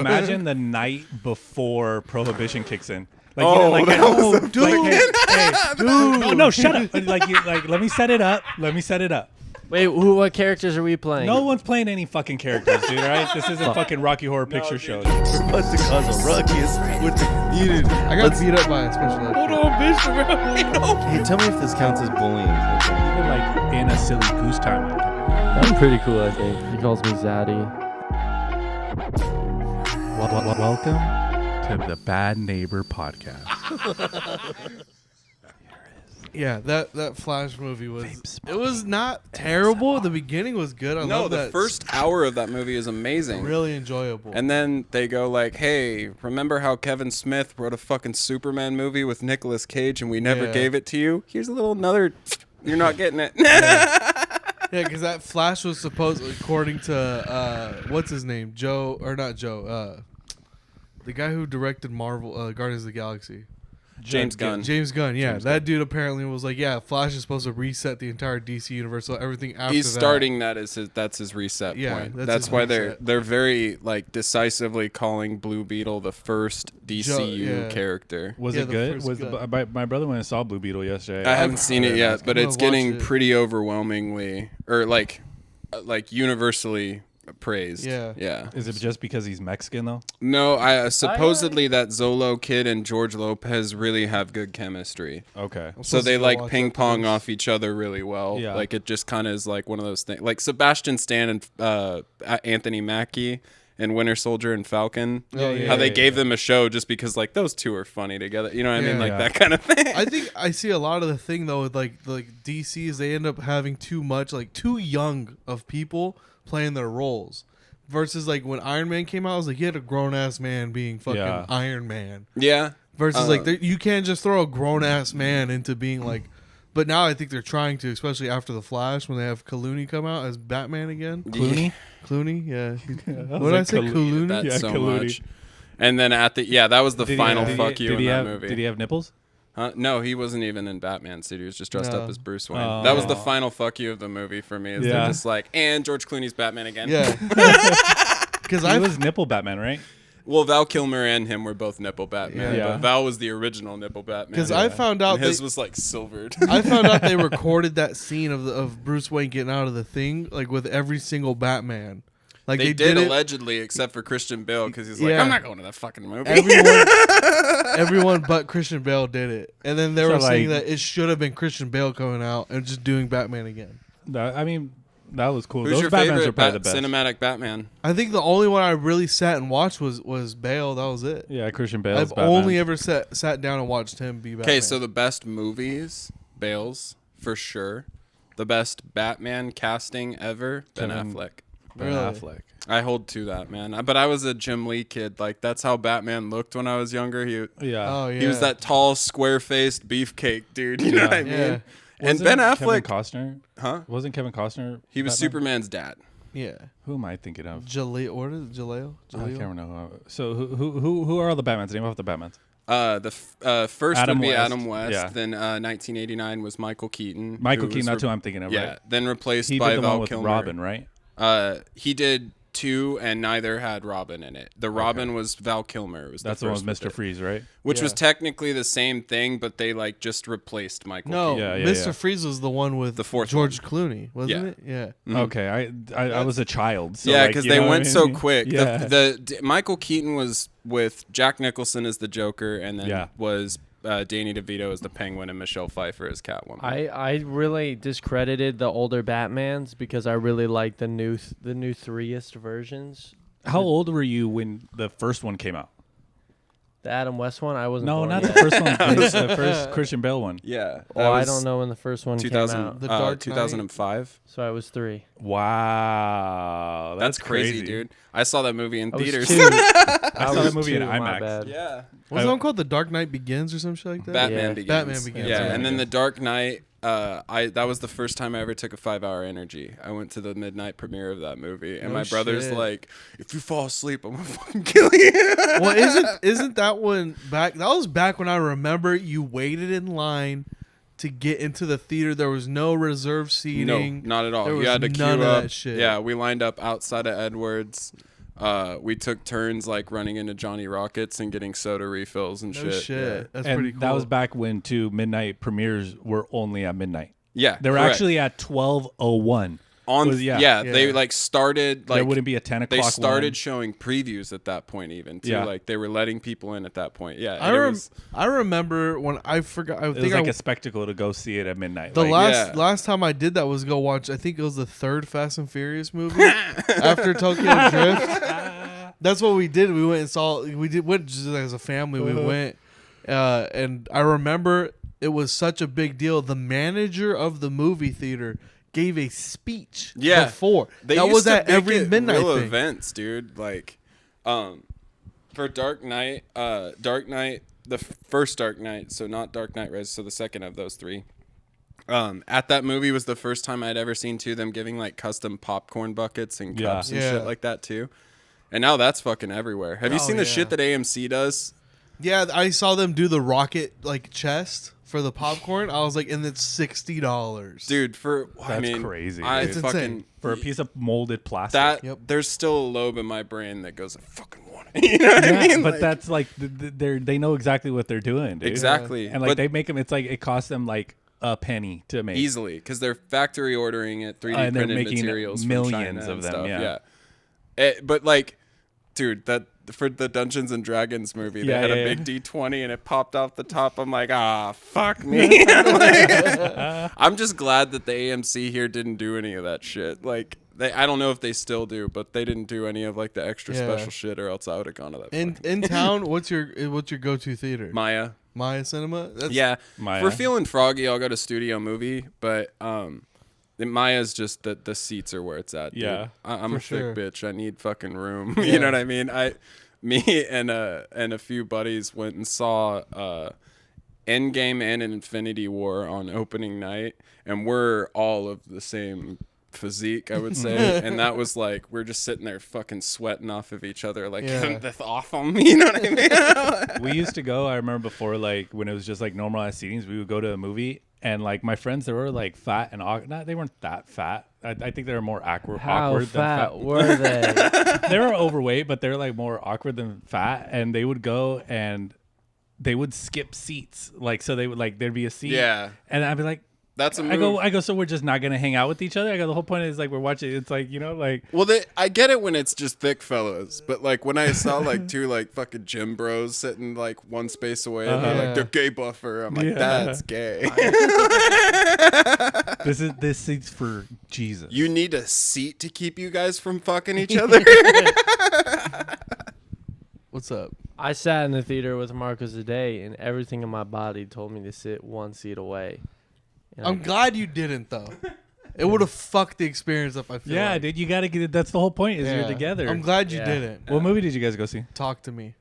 imagine the night before Prohibition kicks in. Like, dude. No, shut up. Let me set it up. Wait, what characters are we playing? No one's playing any fucking characters, dude. All right, this isn't fucking Rocky Horror Picture Show. What's the cause of Rockies with the I got beat up by a special ed. Hold on, bitch. Hey, tell me if this counts as bullying. Even like in a silly goose time. I'm pretty cool, I think. He calls me Zaddy. Welcome to the Bad Neighbor Podcast. Yeah, that Flash movie was not terrible. The beginning was good. I love that. The first hour of that movie is amazing. Really enjoyable. And then they go like, hey, remember how Kevin Smith wrote a fucking Superman movie with Nicolas Cage and we never gave it to you? Here's another, you're not getting it. Yeah, because that Flash was supposed, according to, what's his name? The guy who directed Marvel, Guardians of the Galaxy. James Gunn. Yeah. That dude apparently was like, yeah, Flash is supposed to reset the entire DC universe, so everything after He's starting that as that's his reset point. That's why they're very like decisively calling Blue Beetle the first DCU character. Was it good? My brother went and saw Blue Beetle yesterday. I haven't seen it yet, but it's getting pretty overwhelmingly or like universally praised. Yeah. Is it just because he's Mexican though? No, supposedly that Zolo kid and George Lopez really have good chemistry. Okay. So they like ping pong off each other really well. Yeah. Like it just kind of is like one of those things. Like Sebastian Stan and Anthony Mackie and Winter Soldier and Falcon. How they gave them a show just because like those two are funny together. You know what I mean? Like that kind of thing. I think I see a lot of the thing though with like DCs, they end up having too young of people playing their roles versus like when Iron Man came out, I was like, you had a grown ass man being fucking Iron Man. Yeah. Versus you can't just throw a grown ass man into being like, but now I think they're trying to, especially after the Flash when they have Clooney come out as Batman again. Clooney, yeah. What did I say? Clooney? That's so much. And then that was the final fuck you in that movie. Did he have nipples? No, he wasn't even in Batman suit. He was just dressed up as Bruce Wayne. That was the final fuck you of the movie for me. They're just like, and George Clooney's Batman again. Yeah. Because he was nipple Batman, right? Well, Val Kilmer and him were both nipple Batman. Yeah. But Val was the original nipple Batman. Because I found out his was like silvered. I found out they recorded that scene of Bruce Wayne getting out of the thing like with every single Batman. Like they did allegedly, except for Christian Bale, because he's like, I'm not going to that fucking movie. Everyone but Christian Bale did it, and then they were saying that it should have been Christian Bale coming out and just doing Batman again. I mean, that was cool. Who's Those your Batmans favorite are probably the best. Cinematic Batman? I think the only one I really sat and watched was Bale. That was it. Yeah, Christian Bale. I've only ever sat down and watched him be Batman. Okay, so the best movies, Bale's for sure. The best Batman casting ever, Ben Affleck. Ben Affleck. I hold to that, man. But I was a Jim Lee kid. Like that's how Batman looked when I was younger. He was that tall, square-faced beefcake dude. You know what I mean? Yeah. And Ben Affleck, Kevin Costner, wasn't Kevin Costner? He was Superman's dad. Yeah. Who am I thinking of? Jaleel. I can't remember. So who are all the Batmans? Name off the Batmans. The first Adam would be West. Adam West. Yeah. Then 1989 was Michael Keaton. Michael Keaton, that's who I'm thinking of. Yeah. Right? Then replaced he by did the Val one with Kilmer. Robin, right? He did 2, and neither had Robin in it. The Robin was Val Kilmer. That's the one with Mr. Freeze, right? Which was technically the same thing, but they like just replaced Michael. No, Keaton. Mr. Freeze was the one with the fourth George Clooney, wasn't it? Yeah. Mm-hmm. Okay, I was a child. So yeah, because they went so quick. Yeah. The Michael Keaton was with Jack Nicholson as the Joker, and then was Danny DeVito as the Penguin and Michelle Pfeiffer as Catwoman. I really discredited the older Batmans because I really like the new 3-ist versions. How old were you when the first one came out? The Adam West one? I wasn't No, born not yet. the first one. The first Christian Bale one. Yeah. Well, I don't know when the first one came out. The Dark 2005. So I was 3. Wow. That's crazy, dude. I saw that movie in theaters. I saw that movie in IMAX. Yeah. What's that one called? The Dark Knight Begins or some shit like that? Batman Begins. Batman Begins. Yeah, and then The Dark Knight, that was the first time I ever took a 5-hour energy. I went to the midnight premiere of that movie, and my brother's like, if you fall asleep, I'm gonna fucking kill you. Well, isn't that one back? That was back when I remember you waited in line to get into the theater. There was no reserved seating. No, not at all. There You was had to queue none of up. that shit. Yeah, we lined up outside of Edwards. We took turns like running into Johnny Rockets and getting soda refills and No shit. Yeah. That's and pretty cool. that was back when midnight premieres were only at midnight. Yeah, They were correct. actually at 12:01. They like started like there wouldn't be a 10 o'clock. they started one. showing previews at that point even too. Yeah. Like they were letting people in at that point. Yeah, I remember when I forgot. I It think was like a spectacle to go see it at midnight. the Like, last time I did that was go watch. I think it was the third Fast and Furious movie after Tokyo Drift. That's what we did. We went and saw. Went just as a family. We went, and I remember it was such a big deal. The manager of the movie theater gave a speech before. They that used was to at make every it midnight real thing. events, dude. Like, for Dark Knight, the first Dark Knight, so not Dark Knight Rises, so the second of those three. At that movie was the first time I'd ever seen them giving like custom popcorn buckets and cups and shit like that too. And now that's fucking everywhere. Have you seen the shit that AMC does? Yeah, I saw them do the rocket like chest for the popcorn. I was like, and it's $60, dude. That's crazy. It's insane. For a piece of molded plastic. There's still a lobe in my brain that goes, I fucking want it. You know what I mean? But Like, that's like they know exactly what they're doing, dude. exactly. And like But they make them. It's like it costs them like a penny to make easily because they're factory ordering it, 3D and they're printed making materials, millions from China of and them. stuff. Yeah. But like, dude, that for the Dungeons and Dragons movie, they had a big D20 and it popped off the top. I'm like, fuck me. I'm just glad that the AMC here didn't do any of that shit. Like, I don't know if they still do, but they didn't do any of like the extra special shit, or else I would have gone to that. In town, what's your go-to theater? Maya Cinema. If we're feeling froggy, I'll go to Studio Movie, but Maya's just the seats are where it's at. Dude. Yeah, I'm a sure. thick bitch. I need fucking room. You know what I mean? Me and a few buddies went and saw Endgame and Infinity War on opening night, and we're all of the same physique, I would say. And that was like, we're just sitting there fucking sweating off of each other, like, isn't this awesome? You know what I mean? We used to go, I remember before, like when it was just like normalized seatings, we would go to a movie, and like my friends, they were like fat and they weren't that fat. I think they were more awkward than fat. Were they? They were overweight, but they're like more awkward than fat. And they would go and they would skip seats. Like, so they would like, there'd be a seat. Yeah. And I'd be like, That's a move. I go, so we're just not going to hang out with each other? I go, the whole point is like, we're watching, it's like, you know, like. Well, I get it when it's just thick fellows, but like when I saw like two like fucking gym bros sitting like one space away and they're like, they're gay buffer, I'm like, that's gay. This seat's for Jesus. You need a seat to keep you guys from fucking each other? What's up? I sat in the theater with Marcus today, and everything in my body told me to sit one seat away. And I'm glad you didn't though. It would have fucked the experience up. I feel. Yeah, like. dude, you got to get it. That's the whole point is you're together. I'm glad you Yeah. didn't. What movie did you guys go see? Talk to me.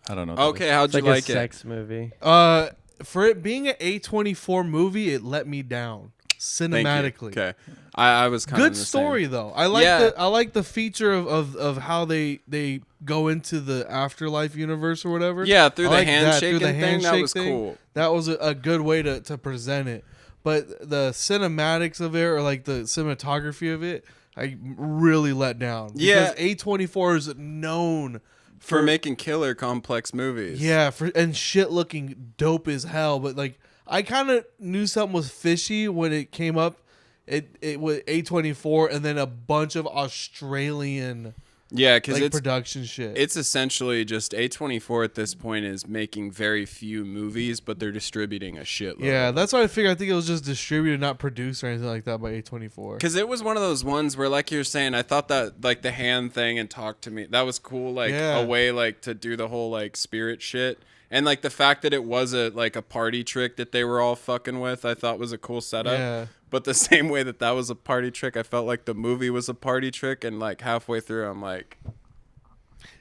I don't know. Okay, how'd It's you like a like it? sex movie. For it being an A24 movie, it let me down Thank you. cinematically. Okay, I was kind of Good story though. I like I like the feature of how they go into the afterlife universe or whatever. Yeah, through I the like that, handshaking through the thing, that handshake was thing. cool. That was a good way to present it. But the cinematics of it, or like the cinematography of it, I really let down. Yeah. Because A24 is known for making killer complex movies. Yeah, and shit looking dope as hell. But like, I kind of knew something was fishy when it came up. It was A24 and then a bunch of Australian because like it's production shit. It's essentially just A24 at this point is making very few movies, but they're distributing a shitload. Yeah, that's what I figured. I think it was just distributed, not produced or anything like that by A24. Because it was one of those ones where, like you're saying, I thought that like the hand thing and talk to me, that was cool. Like a way like to do the whole like spirit shit. And like the fact that it was a party trick that they were all fucking with, I thought was a cool setup. Yeah. But the same way that was a party trick, I felt like the movie was a party trick, and like halfway through, I'm like,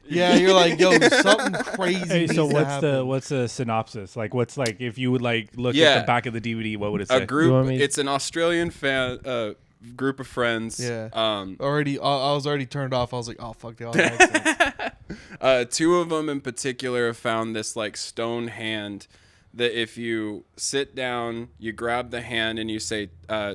yeah, you're like, yo, something crazy. Hey, so needs to happen. what's the synopsis? Like, what's like if you would like look at the back of the DVD, what would it say? a group. It's an Australian group of friends. Yeah. I was already turned off. I was like, oh fuck, they all have accents. Two of them in particular have found this like stone hand that if you sit down, you grab the hand and you say,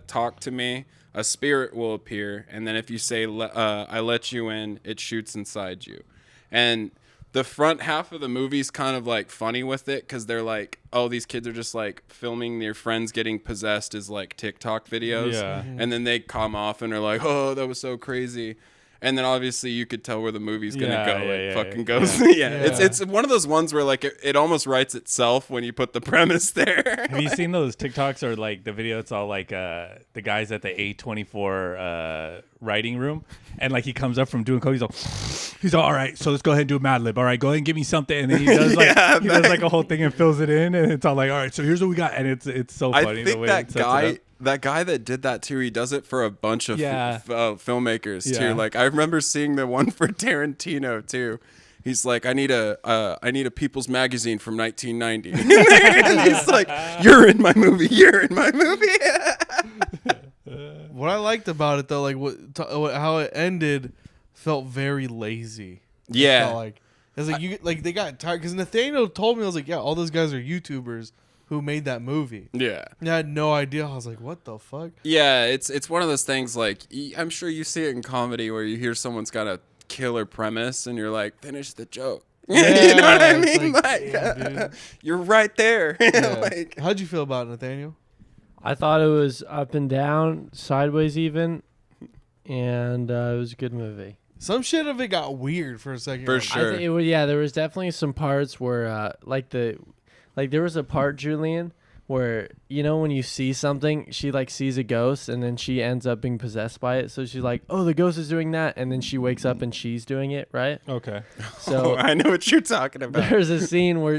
talk to me, a spirit will appear, and then if you say I let you in, it shoots inside you. And the front half of the movie's kind of like funny with it, because they're like, oh, these kids are just like filming their friends getting possessed as like TikTok videos. Yeah. And then they come off and are like, oh, that was so crazy. And then obviously you could tell where the movie's gonna go. Fucking goes. It's one of those ones where like it almost writes itself when you put the premise there. Have you seen those TikToks or like the video? It's all like the guys at the A24 writing room, and like he comes up from doing coke. He's all right. So let's go ahead and do a Mad Lib. All right, go ahead and give me something. And then he does like he does like a whole thing and fills it in, and it's all like, all right, so here's what we got, and it's so funny. I think the way that guy that did that too, he does it for a bunch of filmmakers too. Like I remember seeing the one for Tarantino too. He's like, I need a People's Magazine from 1990. And he's like, you're in my movie. You're in my movie. What I liked about it though, like how it ended, felt very lazy. Yeah. It felt like it's like you like they got tired because Nathaniel told me, I was like, yeah, all those guys are YouTubers who made that movie. Yeah. And I had no idea. I was like, what the fuck? Yeah, it's one of those things like I'm sure you see it in comedy where you hear someone's got a killer premise and you're like, finish the joke. Yeah, you know what I mean? Like, damn, you're right there. Yeah. Like, how'd you feel about it, Nathaniel? I thought it was up and down, sideways even, and it was a good movie. Some shit of it got weird for a second. For Like, sure. I think it was, there was definitely some parts where there was a part, Julian, where when you see something, she like sees a ghost and then she ends up being possessed by it. So she's like, oh, the ghost is doing that, and then she wakes up and she's doing it, right? Okay. So I know what you're talking about. there's a scene where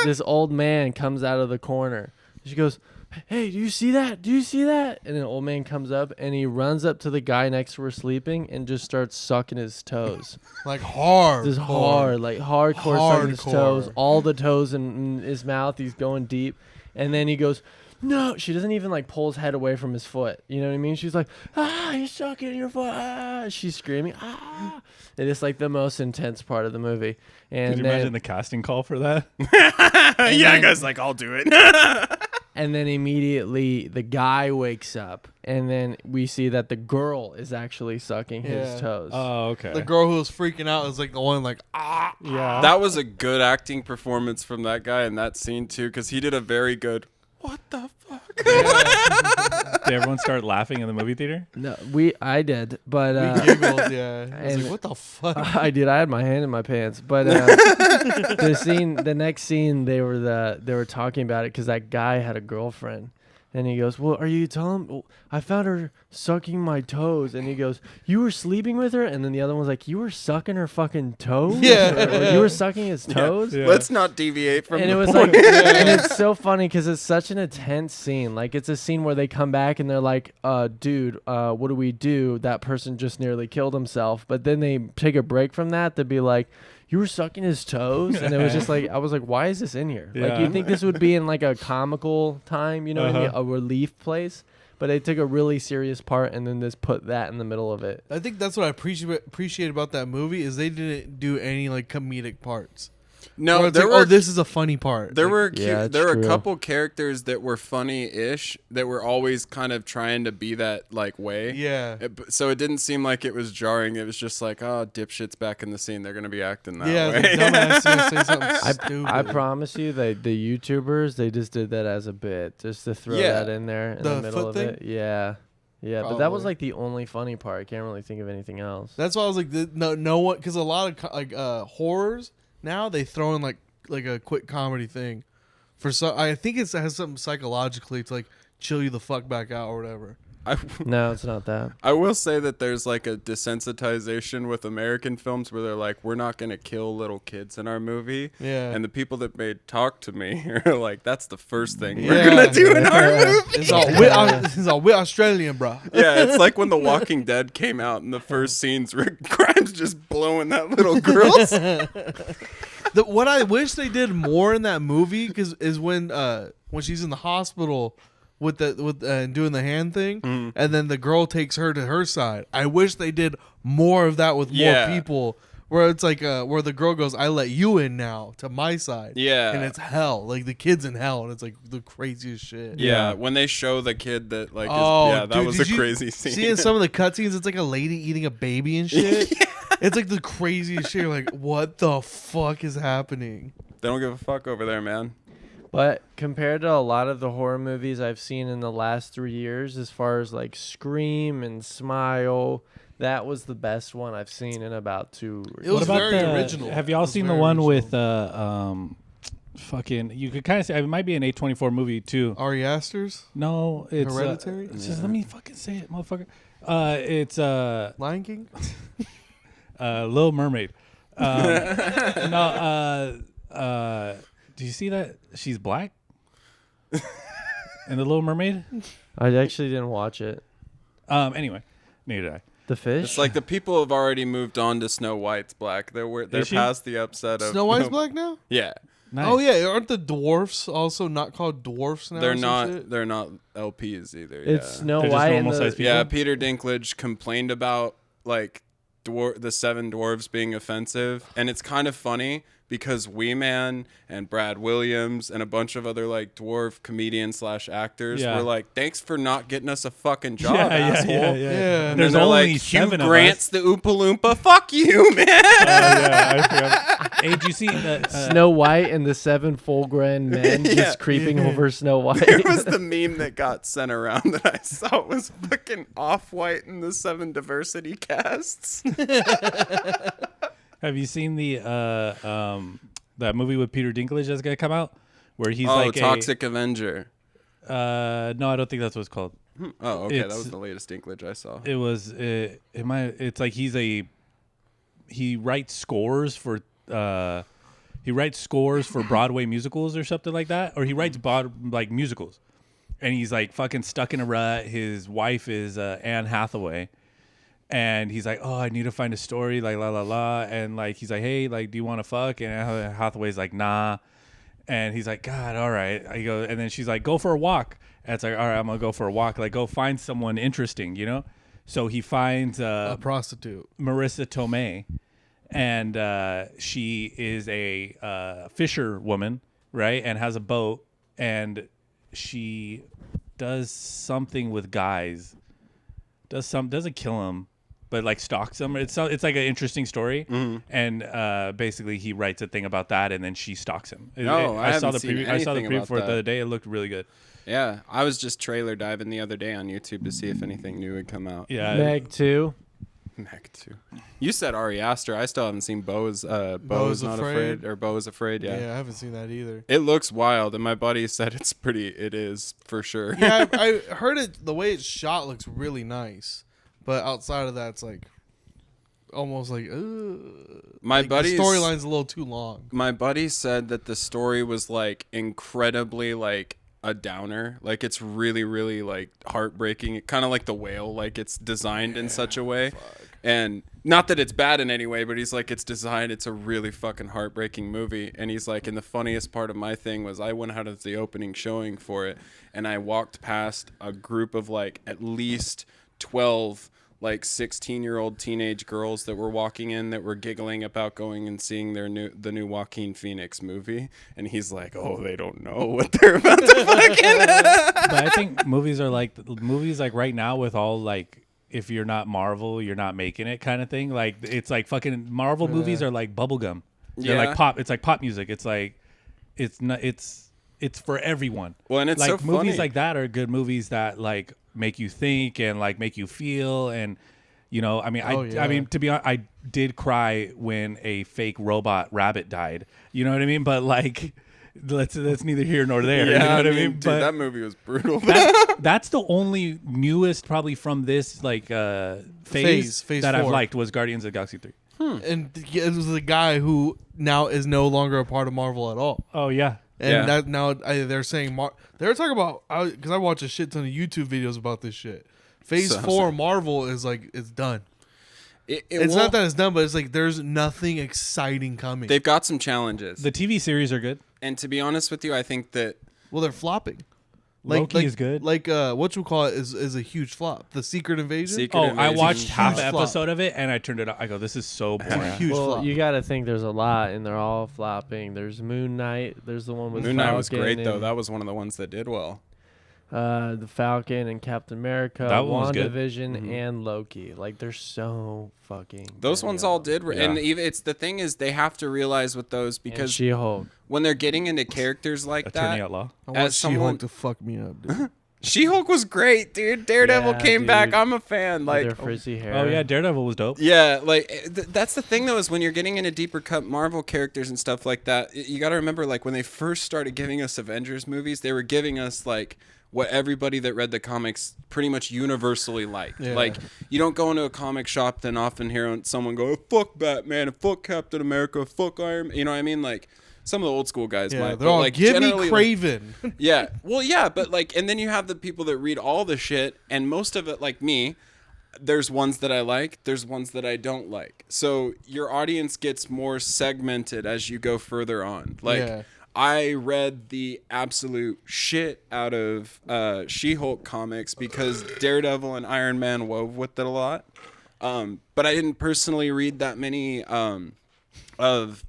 this old man comes out of the corner. She goes, hey, do you see that? Do you see that? And an old man comes up and he runs up to the guy next to her sleeping and just starts sucking his toes. like hard. Just hard, like hardcore sucking his toes. All the toes in his mouth. He's going deep. And then he goes, no. She doesn't even like pull his head away from his foot. You know what I mean? She's like, you're sucking your foot. Ah. She's screaming. Ah. It is like the most intense part of the movie. And Could you imagine the casting call for that? Yeah, guy's like, I'll do it. And then immediately the guy wakes up, and then we see that the girl is actually sucking his toes. Oh, okay. The girl who was freaking out is like the one like, Yeah. That was a good acting performance from that guy in that scene too, because he did a very good. What the fuck? Did everyone start laughing in the movie theater? No, I did, but we giggled. Yeah. I was and- like, what the fuck? I did. I had my hand in my pants, but the next scene, they were talking about it because that guy had a girlfriend, and he goes, "Well, are you telling? Well, I found her sucking my toes," and he goes, "You were sleeping with her?" And then the other one's like, "You were sucking her fucking toes? Yeah. Or you were sucking his toes." Yeah. Let's not deviate from And the it was point. like, and it's so funny because it's such an intense scene. Like, it's a scene where they come back and they're like, dude, what do we do? That person just nearly killed himself. But then they take a break from that to be like, you were sucking his toes? And it was just like, I was like, why is this in here? Like, Yeah. you think this would be in like a comical time, you know what I mean? A relief place. But they took a really serious part and then just put that in the middle of it. I think that's what I appreciate about that movie is they didn't do any like comedic parts. No, Where it's there like, were oh, this is a funny part. there Like, were Yeah, there were a true. couple characters that were funny-ish that were always kind of trying to be that like way. yeah. So it didn't seem like it was jarring. It was just like, oh, dipshit's back in the scene. They're gonna be acting that Yeah, way. the dumbass is gonna say something stupid. I promise you, the YouTubers, they just did that as a bit, just to throw Yeah. that in there in The the middle foot of thing? it. Yeah. Yeah, but that was Probably. like the only funny part. I can't really think of anything else. That's why I was like, no one, because a lot of horrors now they throw in like a quick comedy thing. I think it has something psychologically to like chill you the fuck back out or whatever. No, it's not that. I will say that there's like a desensitization with American films where they're like, we're not going to kill little kids in our movie. Yeah. And the people that made Talk to Me are like, that's the first thing Yeah. we're going to do in our movie. It's all we're Australian, bro. Yeah, it's like when The Walking Dead came out and the first scenes Rick Grimes just blowing that little girl's. What I wish they did more in that movie is when she's in the hospital with doing the hand thing, and then the girl takes her to her side. I wish they did more of that with more Yeah. people, where it's like where the girl goes, "I let you in now to my side." Yeah. And it's hell. Like the kid's in hell, and it's like the craziest shit. Yeah, when they show the kid that like, that dude, was a crazy scene. See in some of the cutscenes, it's like a lady eating a baby and shit. It's like the craziest shit. You're like, what the fuck is happening? They don't give a fuck over there, man. But compared to a lot of the horror movies I've seen in the last 3 years, as far as like Scream and Smile, that was the best one I've seen in about 2 or It was What about very original. Have y'all seen the one with fucking? You could kind of say it might be an A24 movie too. Ari Aster's No, it's Hereditary. Just let me fucking say it, motherfucker. It's Lion King. Little Mermaid. No, do you see that she's black in the Little Mermaid? I actually didn't watch it. Anyway, neither did I. The fish? It's like the people have already moved on to Snow White's black. They're she? past the upset of Snow White's black now. Yeah, Nice. Oh yeah, aren't the dwarfs also not called dwarfs now? they're or some not. shit? They're not LPs either. It's yeah. Snow They're just White and normal-sized the... people. Yeah, Peter Dinklage complained about like the 7 dwarves being offensive, and it's kind of funny because Wee Man and Brad Williams and a bunch of other like dwarf comedians / actors Yeah. were like, "Thanks for not getting us a fucking job, asshole." Yeah. And There's then they're only like, 7 Hugh of Grant's us. the Oompa Loompa. Fuck you, man. Yeah, I forgot. Hey, did you see that? Snow White and the 7 full-grown men Yeah. just creeping over Snow White. It was the meme that got sent around that I saw. It was fucking Off-White in the 7 diversity casts. Have you seen the that movie with Peter Dinklage that's gonna come out, where he's Oh, like Toxic Avenger. no, I don't think that's what it's called. Oh, okay, that It's- was the latest Dinklage I saw. It was it's like he writes scores for Broadway musicals or something like that, or he writes like musicals, and he's like fucking stuck in a rut. His wife is Anne Hathaway, and he's like, oh, I need to find a story, like la la la, and like he's like, hey, like, do you want to fuck? And Anne Hathaway's like, nah, and he's like, God, all right. I go, and then she's like, go for a walk. And it's like, all right, I'm gonna go for a walk. Like, go find someone interesting, you know. So he finds A prostitute. Marissa Tomei, and she is a fisher woman, right? And has a boat, and she does something with guys. Doesn't kill him, but like stalks him. It's like an interesting story, and basically he writes a thing about that, and then she stalks him. I saw haven't the seen preview. I saw the anything preview about for it the that. other day. It looked really good. Yeah, I was just trailer diving the other day on YouTube to see if anything new had come out. Yeah, Meg 2. Meg too. You said Ari Aster. I still haven't seen Bo is Not Afraid, or Bo is Afraid. Yeah, I haven't seen that either. It looks wild, and my buddy said it is for sure. Yeah, I heard it. The way it's shot looks really nice, but outside of that, it's like almost like My the buddy's storyline's a little too long. My buddy said that the story was like incredibly like a downer. Like it's really, really like heartbreaking. Kind of like The Whale. Like it's designed in such a way. And not that it's bad in any way, but he's like, it's designed. It's a really fucking heartbreaking movie. And he's like, and the funniest part of my thing was I went out of the opening showing for it, and I walked past a group of like at least 12 like 16-year-old teenage girls that were walking in that were giggling about going and seeing the new Joaquin Phoenix movie, and he's like, oh, they don't know what they're about to fucking But I think movies like right now with all like, if you're not Marvel, you're not making it kind of thing. Like it's like fucking Marvel movies are like bubblegum. They're like pop. It's like pop music. It's like it's for everyone. Well, and it's like so movies funny. like that are good movies that like make you think and like make you feel, and you know, I mean, I mean, to be honest, I did cry when a fake robot rabbit died. You know what I mean? But like, that's neither here nor there. Yeah, you know what I mean? dude, But that movie was brutal. that's the only newest probably from this like phase Phase that 4. I've liked was Guardians of the Galaxy 3. And it was the guy who now is no longer a part of Marvel at all. Oh yeah. And Yeah. that now they're saying they're talking about, because I watch a shit ton of YouTube videos about this shit. Phase 4 Marvel is like it's done. It's not that it's done, but it's like there's nothing exciting coming. They've got some challenges. The TV series are good. And to be honest with you, I think that Well, they're flopping. Loki is good. Like what you call it is a huge flop. The Secret Invasion. I watched half Huge an flop. episode of it and I turned it off. I go, this is so boring. Huge Well, flop. you got to think there's a lot, and they're all flopping. There's Moon Knight. There's the one with Moon Knight was Falcon great though. and, That was one of the ones that did well. the Falcon and Captain America, That one was good. WandaVision, and Loki. Like they're so fucking. Those good. ones all did, Yeah. and even it's the thing is they have to realize with those And because She-Hulk. when they're getting into characters like Attorney that, Outlaw. I want as She-Hulk someone- to fuck me up, dude. She-Hulk was great, dude. Daredevil Yeah, came back. dude. I'm a fan. With Like, their frizzy hair. Oh yeah, Daredevil was dope. yeah, like that's the thing though is when you're getting into deeper cut Marvel characters and stuff like that, you got to remember like when they first started giving us Avengers movies, they were giving us like what everybody that read the comics pretty much universally liked. Yeah. Like you don't go into a comic shop then often hear someone go, "Fuck Batman, fuck Captain America, fuck Iron." You know what I mean? Like some of the old school guys Yeah, might. they're but, all like, give me generally, like, Craven. yeah. Well, yeah, but like, and then you have the people that read all the shit, and most of it, like me, there's ones that I like, there's ones that I don't like. So your audience gets more segmented as you go further on. Like, Yeah. I read the absolute shit out of She-Hulk comics because Daredevil and Iron Man wove with it a lot. But I didn't personally read that many of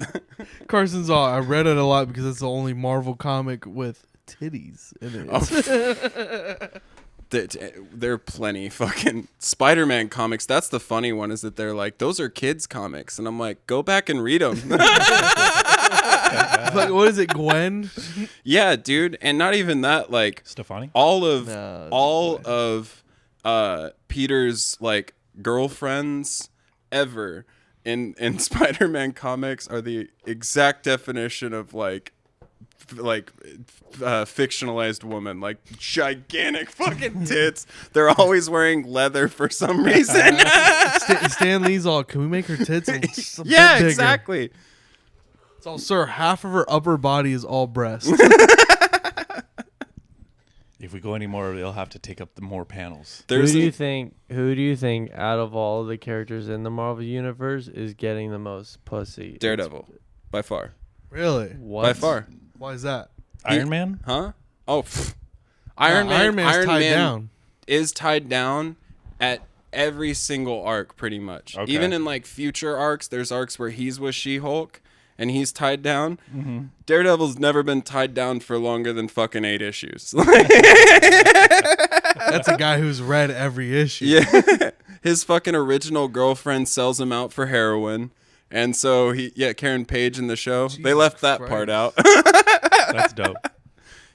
Carson's all. I read it a lot because it's the only Marvel comic with titties in it. there are plenty fucking Spider-Man comics. That's the funny one is that they're like, those are kids comics. And I'm like, go back and read them. Like, what is it, Gwen? Yeah, dude. And not even that, like Stefani. all of No, all of Peter's like girlfriends ever in Spider-Man comics are the exact definition of like fictionalized woman, like gigantic fucking tits. They're always wearing leather for some reason. Stan Lee's all. Can we make her tits a bit Yeah, bigger? exactly. It's all, sir. Half of her upper body is all breast. If we go any more, they'll have to take up the more panels. Who do you think out of all the characters in the Marvel universe is getting the most pussy? Daredevil, by far. Really? What? By far. Why is that? Iron Man. Huh? Oh, Iron Man's tied Man down. is tied down at every single arc, pretty much. Okay. Even in like future arcs, there's arcs where he's with She-Hulk and he's tied down. Mm-hmm. Daredevil's never been tied down for longer than fucking 8 issues. That's a guy who's read every issue. Yeah, his fucking original girlfriend sells him out for heroin. And so Karen Page in the show, they left that Christ. part out. That's dope.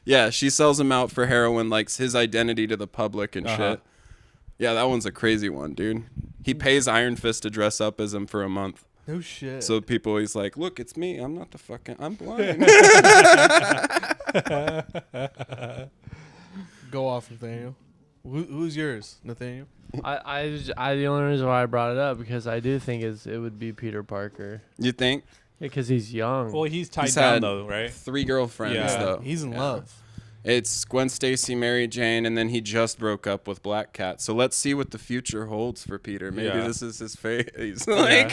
Yeah, she sells him out for heroin, like his identity to the public and shit. Yeah, that one's a crazy one, dude. He pays Iron Fist to dress up as him for a month. No shit. So people, he's like, look, it's me. I'm not the fucking, I'm blind. Go off, Nathaniel. Who's yours, Nathaniel? The only reason why I brought it up because I do think it would be Peter Parker You think? because he's young. Well, he's tied He's down had though, right? 3 girlfriends, Yeah. though. He's in love. It's Gwen Stacy, Mary Jane, and then he just broke up with Black Cat. So let's see what the future holds for Peter. Maybe Yeah. this is his fate. He's like,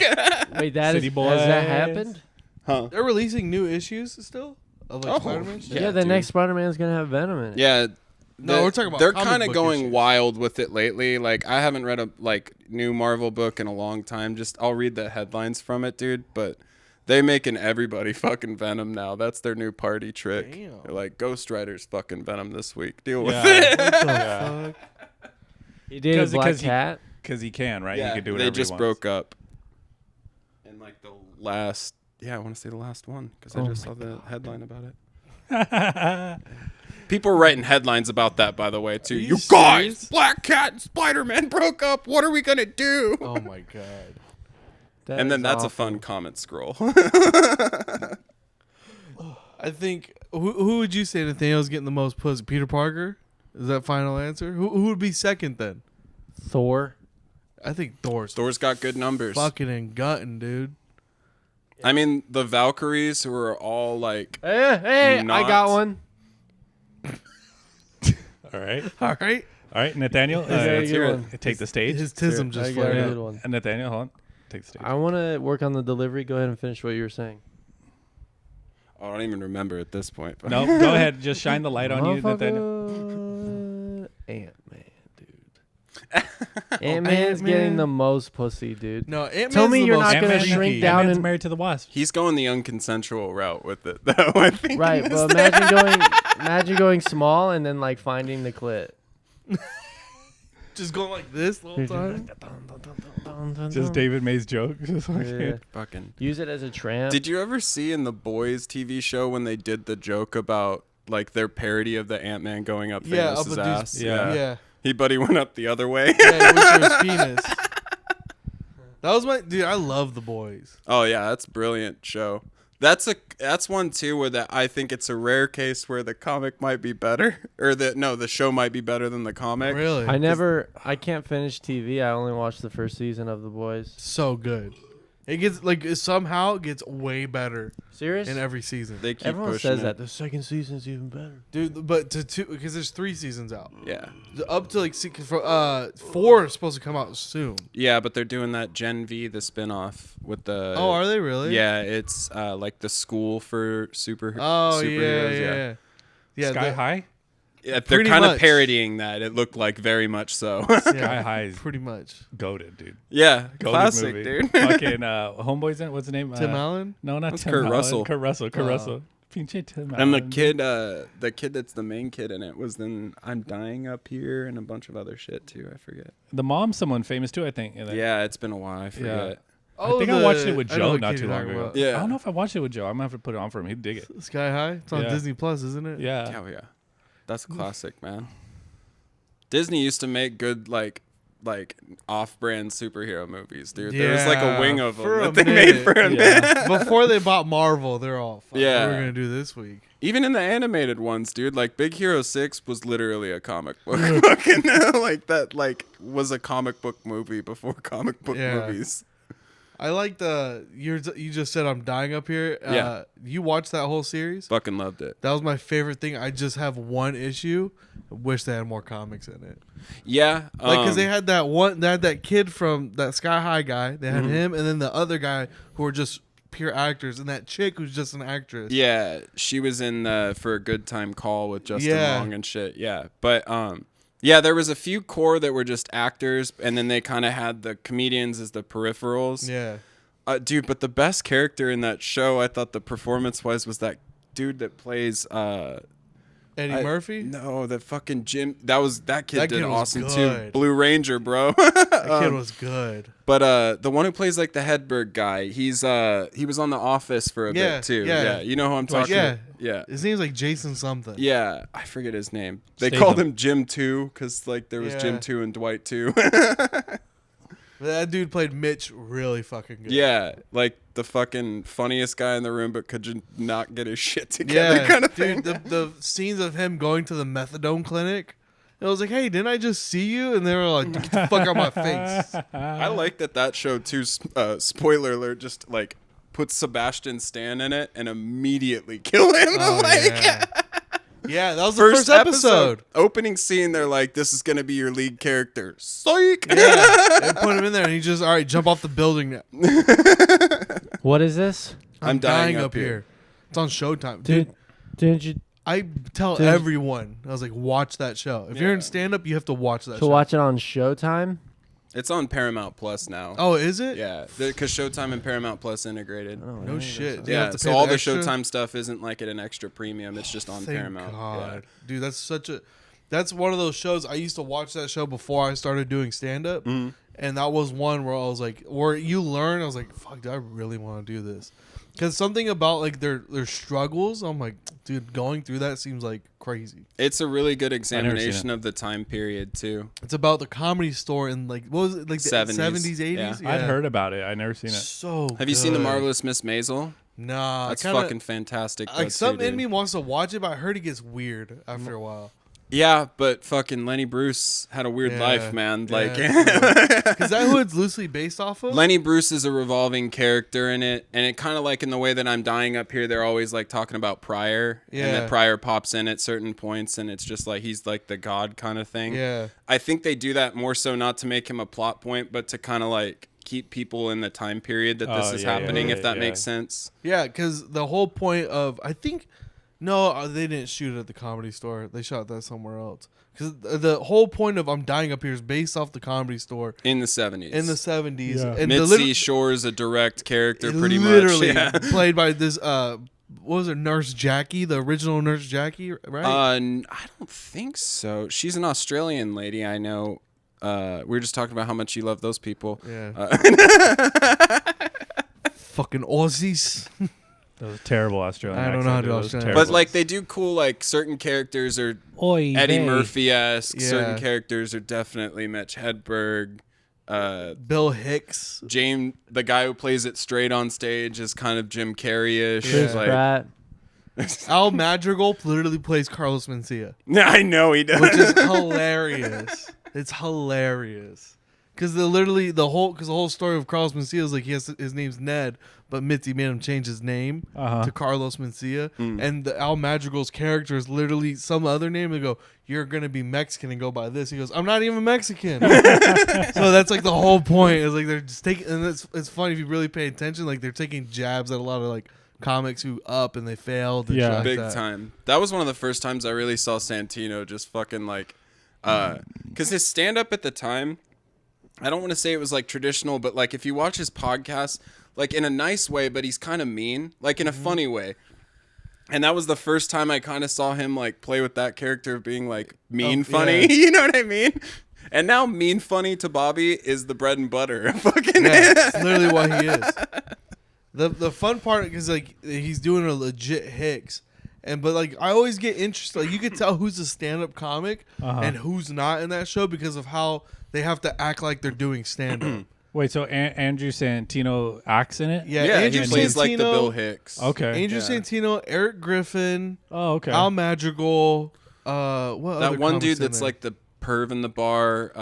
Wait, City has that Boys. happened? huh? They're releasing new issues still of like Oh, Spider-Man. Yeah, Yeah, the dude. next Spider-Man's gonna have Venom in it. Yeah. No, we're talking about They're comic kind of book going issues. wild with it lately. Like I haven't read a new Marvel book in a long time. Just I'll read the headlines from it, dude. But they making everybody fucking Venom now. That's their new party trick. Damn. They're like Ghost Rider's fucking Venom this week. Deal with Yeah. it. What the Yeah. fuck? He did Black Because Cat. Because he can, right? Yeah, he can do they whatever just he wants. broke up. And like the last, I want to say the last one because I Oh just my saw the headline about it. People are writing headlines about that, by the way, too. Are you You guys, serious? Black Cat and Spider-Man broke up. What are we gonna do? Oh my god. And then that's a awful. fun comment scroll. I think who would you say Nathaniel's getting the most pussy? Peter Parker? Is that final answer? Who would be second then? Thor. I think Thor's Thor's got good numbers. fucking and gutting, dude. I mean, the Valkyries who are all like, Hey, I Not- got one. All right. All right. All right, Nathaniel, Okay, let's hear good it. one. take the stage. His tism I just got a flared good up. one. And Nathaniel, hold on. Take the stage. I want to work on the delivery. Go ahead and finish what you were saying. I don't even remember at this point. But. No, go ahead. Just shine the light on you, Nathaniel. Ant-Man, dude. Ant-Man's getting the most pussy, dude. No, Ant-Man's Tell me the you're most not gonna freaky. shrink down Ant-Man's and married to the Wasp. He's going the unconsensual route with it, though. I think. right, but imagine going small and then like finding the clit. Just going like this the whole time. Just David May's joke. Just like, Yeah. Fucking. Use it as a tramp. Did you ever see in the Boys TV show when they did the joke about like their parody of the Ant-Man going up Yeah, up Thanos' a ass? dude's- Yeah. yeah. Buddy went up the other way. Yeah, with his penis. That was my dude. I love The Boys. Oh yeah, that's a brilliant show. That's one too where I think it's a rare case where the comic might be better, or the show might be better than the comic. Really, I can't finish TV. I only watched the first season of The Boys. so good. It gets like somehow it gets way better Serious? in every season, They keep Everyone pushing says it. that. The second season's even better. dude. But to two because there's 3 seasons out. Yeah, Up to like 4 is supposed to come out soon. yeah, but they're doing that Gen V, the spinoff with the. Oh, are they really? Yeah, it's like the school for superheroes. Oh yeah. Sky High? Yeah, they're Pretty kind of much. parodying that. It looked like very much so. Sky High is pretty much. goated, dude. yeah, Goated classic, movie. dude. Fucking Homeboy's in it. What's the name? Tim Allen. No, not That's Tim Kurt Allen. Russell. Kurt Russell. Kurt Oh. Russell. Pinche Tim And Allen. the kid that's the main kid in it was in I'm Dying Up Here and a bunch of other shit too. I forget. The mom's someone famous too, I think. Yeah, it's been a while. I forget. I think I watched it with I know Joe the not kid too you're long talking ago. about. Yeah. I don't know if I watched it with Joe. I'm gonna have to put it on for him. He'd dig it. Sky High. It's on Yeah. Disney Plus, isn't it? Yeah. Oh yeah, that's a classic, man. Disney used to make good like off-brand superhero movies, dude. There was like a wing of for them a that they minute. made for him. Yeah. Before they bought Marvel, they're all fuck, Yeah. What are we gonna do this week? Even in the animated ones, dude, like Big Hero 6 was literally a comic book. Fucking like that was a comic book movie before comic book Yeah. movies. I like you just said I'm Dying Up Here. Yeah. You watched that whole series? Fucking loved it. That was my favorite thing. I just have one issue. I wish they had more comics in it. Yeah. Like, because they had that kid from that Sky High guy. They had him, and then the other guy who were just pure actors, and that chick who's just an actress. Yeah, she was in For a Good Time Call with Justin Yeah. Long and shit. Yeah. But yeah, there was a few core that were just actors, and then they kind of had the comedians as the peripherals. Yeah. Dude, but the best character in that show, I thought the performance-wise, was that dude that plays Eddie Murphy? No, that fucking Jim. That kid That did kid was awesome too. good. Blue Ranger, bro. That kid was good. But the one who plays like the Hedberg guy, he was on The Office for a Yeah, bit too. yeah. You know who I'm talking Yeah. about? Yeah. His name's like Jason something. Yeah, I forget his name. They Statham. called him Jim 2 because like there was Yeah. Jim 2 and Dwight 2. That dude played Mitch really fucking good. Yeah, like the fucking funniest guy in the room, but could you not get his shit together kind of thing. Dude, the scenes of him going to the methadone clinic. I was like, hey, didn't I just see you? And they were like, get the fuck out of my face. I like that show too. Spoiler alert! Just like put Sebastian Stan in it and immediately kill him. Oh, like yeah. Yeah, that was the first episode. Opening scene, they're like, "This is gonna be your lead character." Psych. Yeah, they put him in there, and he just, all right, jump off the building now. What is this? I'm dying up here. It's on Showtime. Dude, didn't you I tell Dude. everyone, I was like, watch that show. If you're in stand-up, you have to watch that to show. watch it on Showtime? It's on Paramount Plus now. Oh, is it? Yeah, because Showtime and Paramount Plus integrated. Oh, No shit. You Yeah, have to so pay all the extra? Showtime stuff isn't like at an extra premium. It's just on Thank Paramount. God. Dude, that's one of those shows. I used to watch that show before I started doing stand-up. Mhm. And that was one where I was like, where you learn, I was like, fuck, do I really want to do this? Because something about like their struggles, I'm like, dude, going through that seems like crazy. It's a really good seen examination of the time period too. It's about the Comedy Store in like, what was it, like the 70s. 70s, 80s? Yeah. I'd heard about it. I'd never seen it. So Have you seen The good. Marvelous Miss Maisel? Nah. That's kinda, fucking fantastic. like though, something too, in dude. me wants to watch it, but I heard it gets weird after a while. Yeah, but fucking Lenny Bruce had a weird Yeah. life, man. Like, Is that who it's loosely based off of? Lenny Bruce is a revolving character in it, and it kind of like in the way that I'm Dying Up Here, they're always like talking about Pryor, and Yeah. that Pryor pops in at certain points, and it's just like he's like the god kind of thing. Yeah. I think they do that more so not to make him a plot point, but to kind of like keep people in the time period that this is happening, if that makes sense. Yeah, because the whole point of they didn't shoot it at the Comedy Store. They shot that somewhere else. Because the whole point of I'm Dying Up Here is based off the Comedy Store In the 70s. Yeah. And Mitzi Shore is a direct character, pretty literally much. Yeah. played by this what was it, Nurse Jackie, the original Nurse Jackie, right? I don't think so. She's an Australian lady, I know. We were just talking about how much you love those people. Yeah. Fucking Aussies. Those terrible Australian. I don't know how to do Australian. But like they do cool, like certain characters are Eddie Murphy-esque. Yeah. Certain characters are definitely Mitch Hedberg. Bill Hicks. James, the guy who plays it straight on stage, is kind of Jim Carrey-ish. Chris Like, Pratt. Al Madrigal literally plays Carlos Mencia, I know he does. which is hilarious. It's hilarious. Because the whole story of Carlos Mencia is like his name's Ned, but Mitzi made him change his name to Carlos Mencia, and the Al Madrigal's character is literally some other name. They go, "You're gonna be Mexican and go by this." He goes, "I'm not even Mexican." So that's like the whole point. Is like they're just taking, and it's funny if you really pay attention. Like they're taking jabs at a lot of like comics who up and they failed. And shit like big that. time. That was one of the first times I really saw Santino just fucking like, because his stand up at the time. I don't want to say it was like traditional, but like if you watch his podcast, like in a nice way, but he's kind of mean, like in a funny way. And that was the first time I kind of saw him like play with that character of being like mean funny. Yeah. You know what I mean? And now mean funny to Bobby is the bread and butter. Fucking It's literally what he is. The fun part is like he's doing a legit Hicks. But like I always get interested. Like you could tell who's a stand-up comic and who's not in that show because of how they have to act like they're doing stand-up. Wait, so Andrew Santino acts in it? Yeah, yeah, Andrew he plays Santino, like the Bill Hicks. Okay. Andrew Santino, Eric Griffin, okay. Al Madrigal, what other That one comics dude in that's there? like the perv in the bar,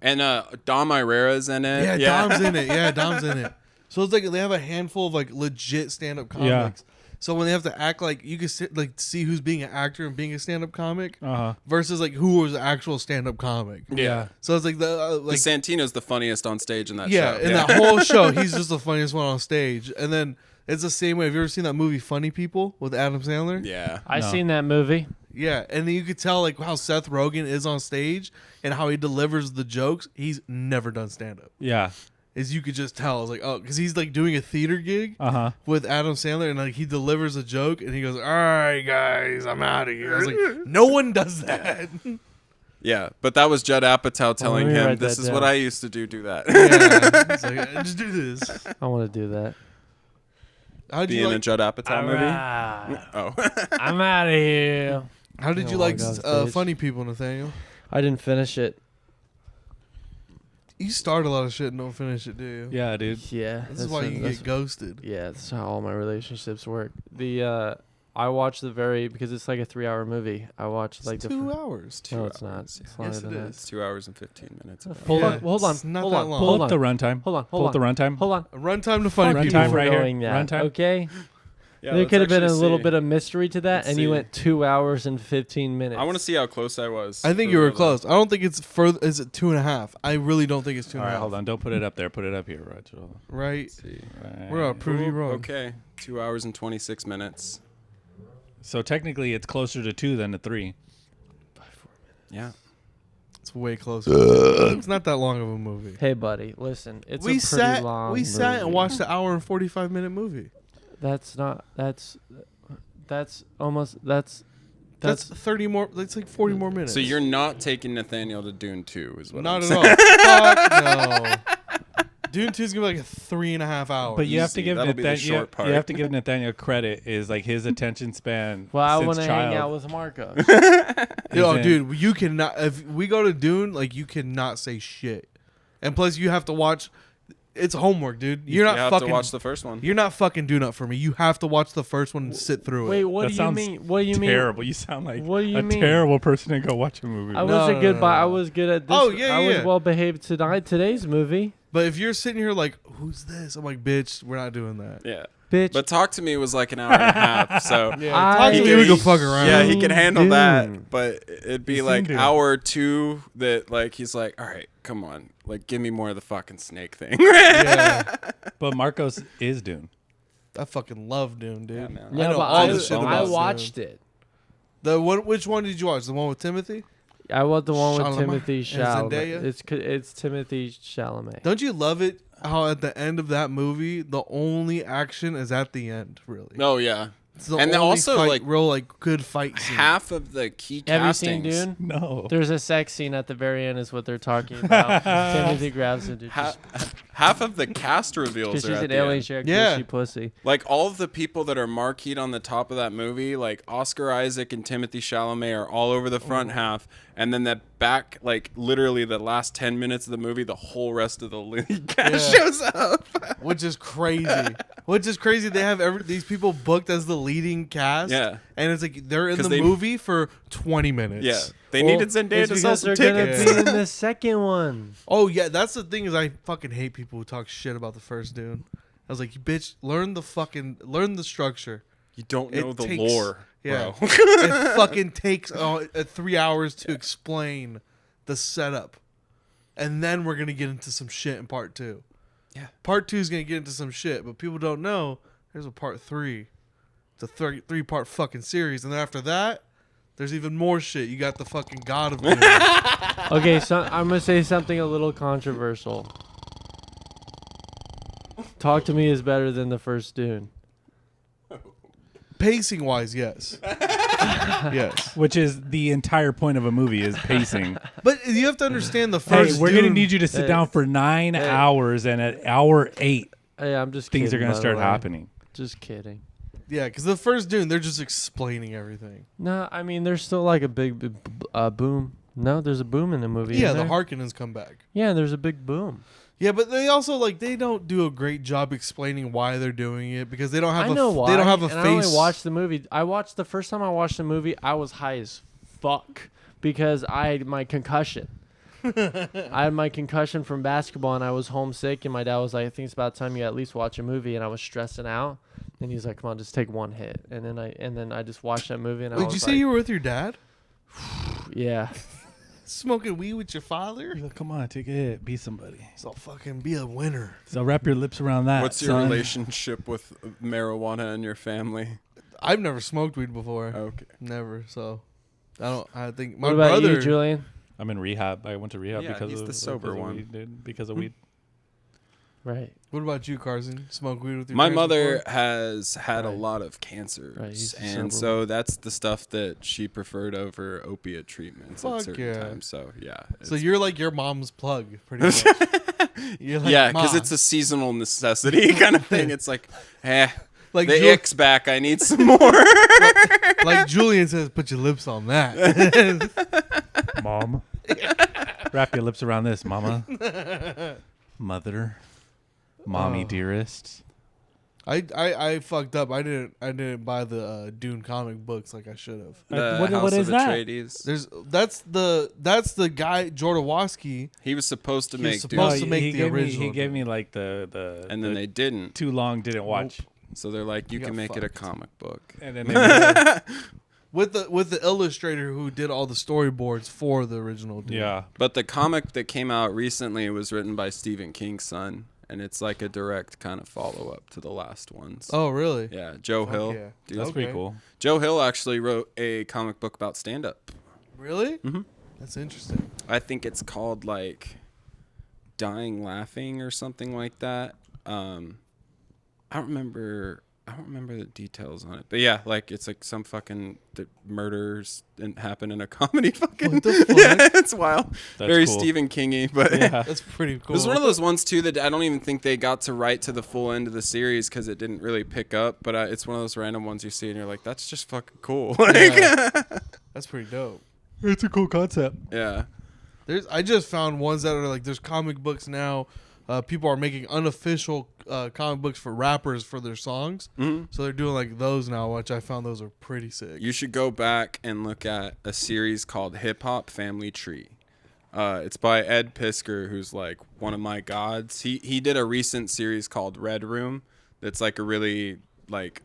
and Dom Irera's in it. Yeah, Dom's in it. Yeah, Dom's in it. So it's like they have a handful of like legit stand-up comics. Yeah. So when they have to act like you can see who's being an actor and being a stand-up comic Uh-huh. versus like who was an actual stand-up comic. Yeah. So it's like The Santino's the funniest on stage in that yeah, show. in that whole show, he's just the funniest one on stage. And then it's the same way. Have you ever seen that movie Funny People with Adam Sandler? Yeah. I seen that movie. Yeah, and then you could tell like how Seth Rogen is on stage and how he delivers the jokes. He's never done stand-up. Yeah. Is you could just tell. I was like, oh, because he's like doing a theater gig with Adam Sandler, and like he delivers a joke, and he goes, "All right, guys, I'm out of here." I was like, no one does that. Yeah, but that was Judd Apatow telling let me him, write "This that is down. what I used to do. Do that." Yeah, it's like, just do this. I want to do that. How did Be you in a like? Judd Apatow movie. Alright. Oh, I'm out of here. How did I you don't like wanna go on stage. Funny People, Nathaniel? I didn't finish it. You start a lot of shit and don't finish it, do you? Yeah, dude. Yeah. This is why you get ghosted. Yeah, that's how all my relationships work. I watched because it's like a 3-hour movie. I watched like It's the 2 hours. No, it's not. It's longer Yes, it than that. is. it's 2 hours and 15 minutes. Hold Yeah, on, hold on, it's not hold that on, long. Pull hold up on, the runtime. hold on, Pull hold up the on, runtime. hold on. A runtime to Funny Runtime People. right For here. knowing that, Runtime. okay? Yeah, There let's could have been a actually little see. bit of mystery to that, Let's and see. you went 2 hours and 15 minutes. I want to see how close I was. I think you were close. I don't think it's further. Is it 2.5? I really don't think it's 2.5. All right, hold on. Don't put it up there. Put it up here, Roger. Right? See. Right. We're gonna prove you wrong. Okay, 2 hours and 26 minutes. So technically, it's closer to 2 than to 3. Yeah. It's way closer. It's not that long of a movie. Hey, buddy, listen. It's we a pretty long. We sat and movie. watched the hour and 45-minute movie. That's not. That's almost. That's 30 more. That's like 40 more minutes. So you're not taking Nathaniel to Dune 2, is what not I'm at saying. all. Fuck no. Dune 2 is gonna be like 3.5 hours. But you have to Easy. give That'll be the Nathaniel. short part. You have to give Nathaniel credit. Is like his attention span. Well, I since want to hang child. out with Marco. Yo, Is dude, you cannot. If we go to Dune, like you cannot say shit. And plus, you have to watch. It's homework, dude. You're not you have fucking. to watch the first one. You're not fucking Dune up for me. You have to watch the first one and sit through Wait, it. what That do you sounds mean? What do you mean? Terrible. You sound like What do you a mean? terrible person to go watch a movie. I with. was No, a good. no, But I no. was good at this. Oh, yeah, I was yeah. well behaved today's movie, But if you're sitting here like, who's this? I'm like, bitch, we're not doing that. Yeah. bitch. But Talk to Me was like an hour and a half, so Yeah, I- talk to me. He We can- can fuck around. yeah, he can handle Dune. that. But it'd be You've like seen Dune. hour 2 that like he's like, all right, come on, like give me more of the fucking snake thing. Yeah. But Marcos is Dune. I fucking love Dune, dude. Yeah, man. Yeah, I know but all the shit I about watched Dune. it. The one, which one did you watch? The one with Timothy? I want the one with Chalamet Timothy and Chalamet. Zendaya? It's Timothy Chalamet. Don't you love it how at the end of that movie, the only action is at the end, really? Oh yeah. It's the And then only also, fight, like, real like good fight scene. Half of the key Have you castings. seen Dune? No. There's a sex scene at the very end, is what they're talking about. Timothy grabs it. Half of the cast reveals Because are she's at an the alien, end. she a Yeah. she pussy. Like all of the people that are marqueed on the top of that movie, like Oscar Isaac and Timothy Chalamet are all over the front half, and then that back, like literally the last 10 minutes of the movie, the whole rest of the lead cast shows up. Which is crazy. They have these people booked as the leading cast. Yeah. And it's like they're in 'Cause the they- movie for 20 minutes. Yeah, they needed Zendaya It's to sell because some they're gonna tickets. be in the second one. Oh yeah, that's the thing is I fucking hate people who talk shit about the first Dune. I was like, bitch, learn the structure. You don't It know the takes- lore, Yeah. bro. It fucking takes 3 hours to explain the setup. And then we're going to get into some shit in part 2. Yeah. Part 2 is going to get into some shit, but people don't know there's a part 3. It's a 3-part fucking series. And then after that, there's even more shit. You got the fucking God of Dune. Okay, so I'm gonna say something a little controversial. Talk to Me is better than the first Dune. Pacing wise, yes. Yes. Which is the entire point of a movie is pacing. But you have to understand the Hey, first we're going to Dune- need you to sit down for 9 hours, and at hour 8, Hey, I'm just things are kidding, going to by the start way. happening. Just kidding. Yeah, because the first Dune, they're just explaining everything. No, I mean there's still like a big boom. No, there's a boom in the movie. Yeah, isn't the there? Harkonnens come back. Yeah, there's a big boom. Yeah, but they also they don't do a great job explaining why they're doing it because they don't have I know why. they don't have a and face. I only watched the movie. The first time I watched the movie, I was high as fuck because I had my concussion. I had my concussion from basketball and I was homesick and my dad was like, I think it's about time you at least watch a movie, and I was stressing out. And he's like, come on, just take one hit. And then I just watched that movie and I Wait, was did you like, say you were with your dad? yeah. Smoking weed with your father? He's like, come on, take a hit. Be somebody. So fucking be a winner. So wrap your lips around that. What's your son. relationship with marijuana and your family? I've never smoked weed before. Okay. Never. So I think my What about brother. you, Julian? I'm in rehab. I went to rehab Yeah, because he's of the sober because of one. weed, dude, because of weed. Right. What about you, Carson? Smoke weed with your My parents mother before? has had a Right. lot of cancers, Right, he's a and sober so that's the stuff that she preferred over opiate treatments Fuck at certain yeah. times. So yeah, So it's- you're like your mom's plug, pretty much. You're like, yeah, because "Ma." it's a seasonal necessity kind of thing. It's like, like the Ju- ick's back. I need some more. like Julian says, put your lips on that. Mom, wrap your lips around this, mama. Mother, mommy, Oh. dearest. I fucked up. I didn't buy the Dune comic books like I should have. The What House is of that? Atreides. That's the guy Jauregui. He was supposed to He was make supposed Dune, to make he the gave original Me, he gave Dune. me like the and then they didn't. too long didn't watch. So they're like, you You can got make it a fucked. comic book. And then they made with the illustrator who did all the storyboards for the original Dune. yeah. But the comic that came out recently was written by Stephen King's son, and it's like a direct kind of follow up to the last ones. Oh really? Yeah, Joe Fuck Hill. yeah. Dude, That's pretty Okay. cool. Joe Hill actually wrote a comic book about stand up. Really? Mhm. That's interesting. I think it's called like Dying Laughing or something like that. I don't remember the details on it, but yeah, like it's like some fucking murders didn't happen in a comedy. Fucking What the fuck? yeah, it's wild. That's Very cool. Stephen Kingy, but Yeah. That's pretty cool. it was one of those ones too that I don't even think they got to write to the full end of the series because it didn't really pick up. But it's one of those random ones you see and you're like, that's just fucking cool. Like, Yeah. That's pretty dope. It's a cool concept. yeah. I just found ones that are like there's comic books now. People are making unofficial comic books for rappers for their songs. Mhm. So they're doing like those now, which I found those are pretty sick. You should go back and look at a series called Hip Hop Family Tree. It's by Ed Piskor, who's like one of my gods. He did a recent series called Red Room. That's like a really like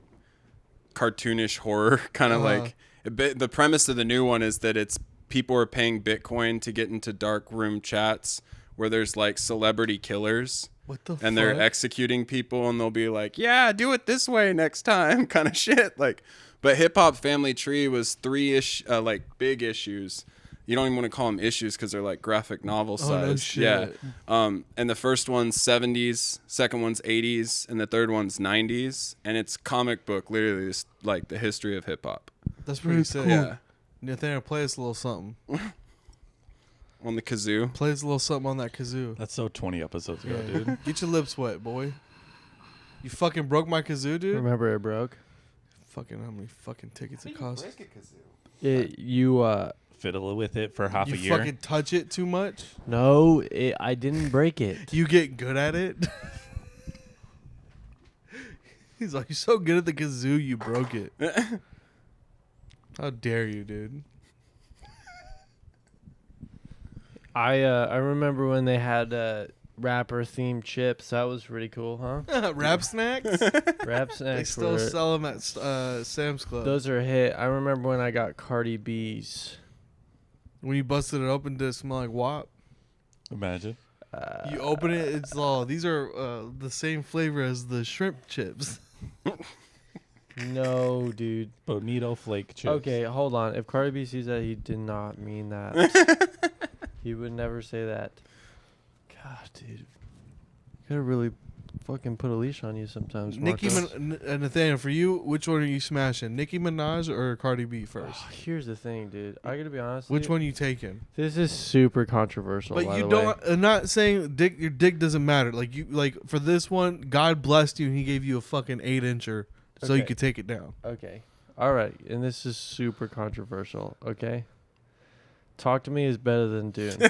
cartoonish horror kind of like. The premise of the new one is that it's people are paying Bitcoin to get into dark room chats where there's like celebrity killers. What the fuck? And they're executing people, and they'll be like, "Yeah, do it this way next time," kind of shit. Like, but Hip Hop Family Tree was 3-ish, like big issues. You don't even want to call them issues because they're like graphic novel size. No shit. Yeah. And the first one's 70s, second one's 80s, and the third one's 90s. And it's comic book, literally, just like the history of hip hop. That's pretty sick. Cool. Yeah. Nathaniel, play us a little something. On the kazoo. Play us a little something on that kazoo. That's so 20 episodes ago, Yeah. dude. Get your lips wet, boy. You fucking broke my kazoo, dude. Remember it broke. Fucking how many fucking tickets it cost? You Fiddle with it for half You a year. fucking touch it too much. no, I didn't break it. You get good at it. He's like, you're so good at the kazoo, you broke it. How dare you, dude? I remember when they had rapper themed chips. That was pretty cool, huh? Rap snacks? Rap They snacks. still sell them at Sam's Club. Those are a hit. I remember when I got Cardi B's. When you busted it open, did it smell like WAP? Imagine. You open it, it's all, these are the same flavor as the shrimp chips. No, dude. Bonito flake chips. Okay, hold on. If Cardi B sees that, he did not mean that. He would never say that. God, dude. You gotta really fucking put a leash on you sometimes, Nicki Marcos. Nathaniel, for you, which one are you smashing? Nicki Minaj or Cardi B first? Here's the thing, dude. I gotta be honest. Which with you. one you taking? This is super controversial. But by you the don't. way. I'm not saying your dick doesn't matter. Like you, like for this one, God blessed you and He gave you a fucking 8-incher so you Okay. could take it down. Okay. All right. And this is super controversial. Okay. Talk to Me is better than Dune. No,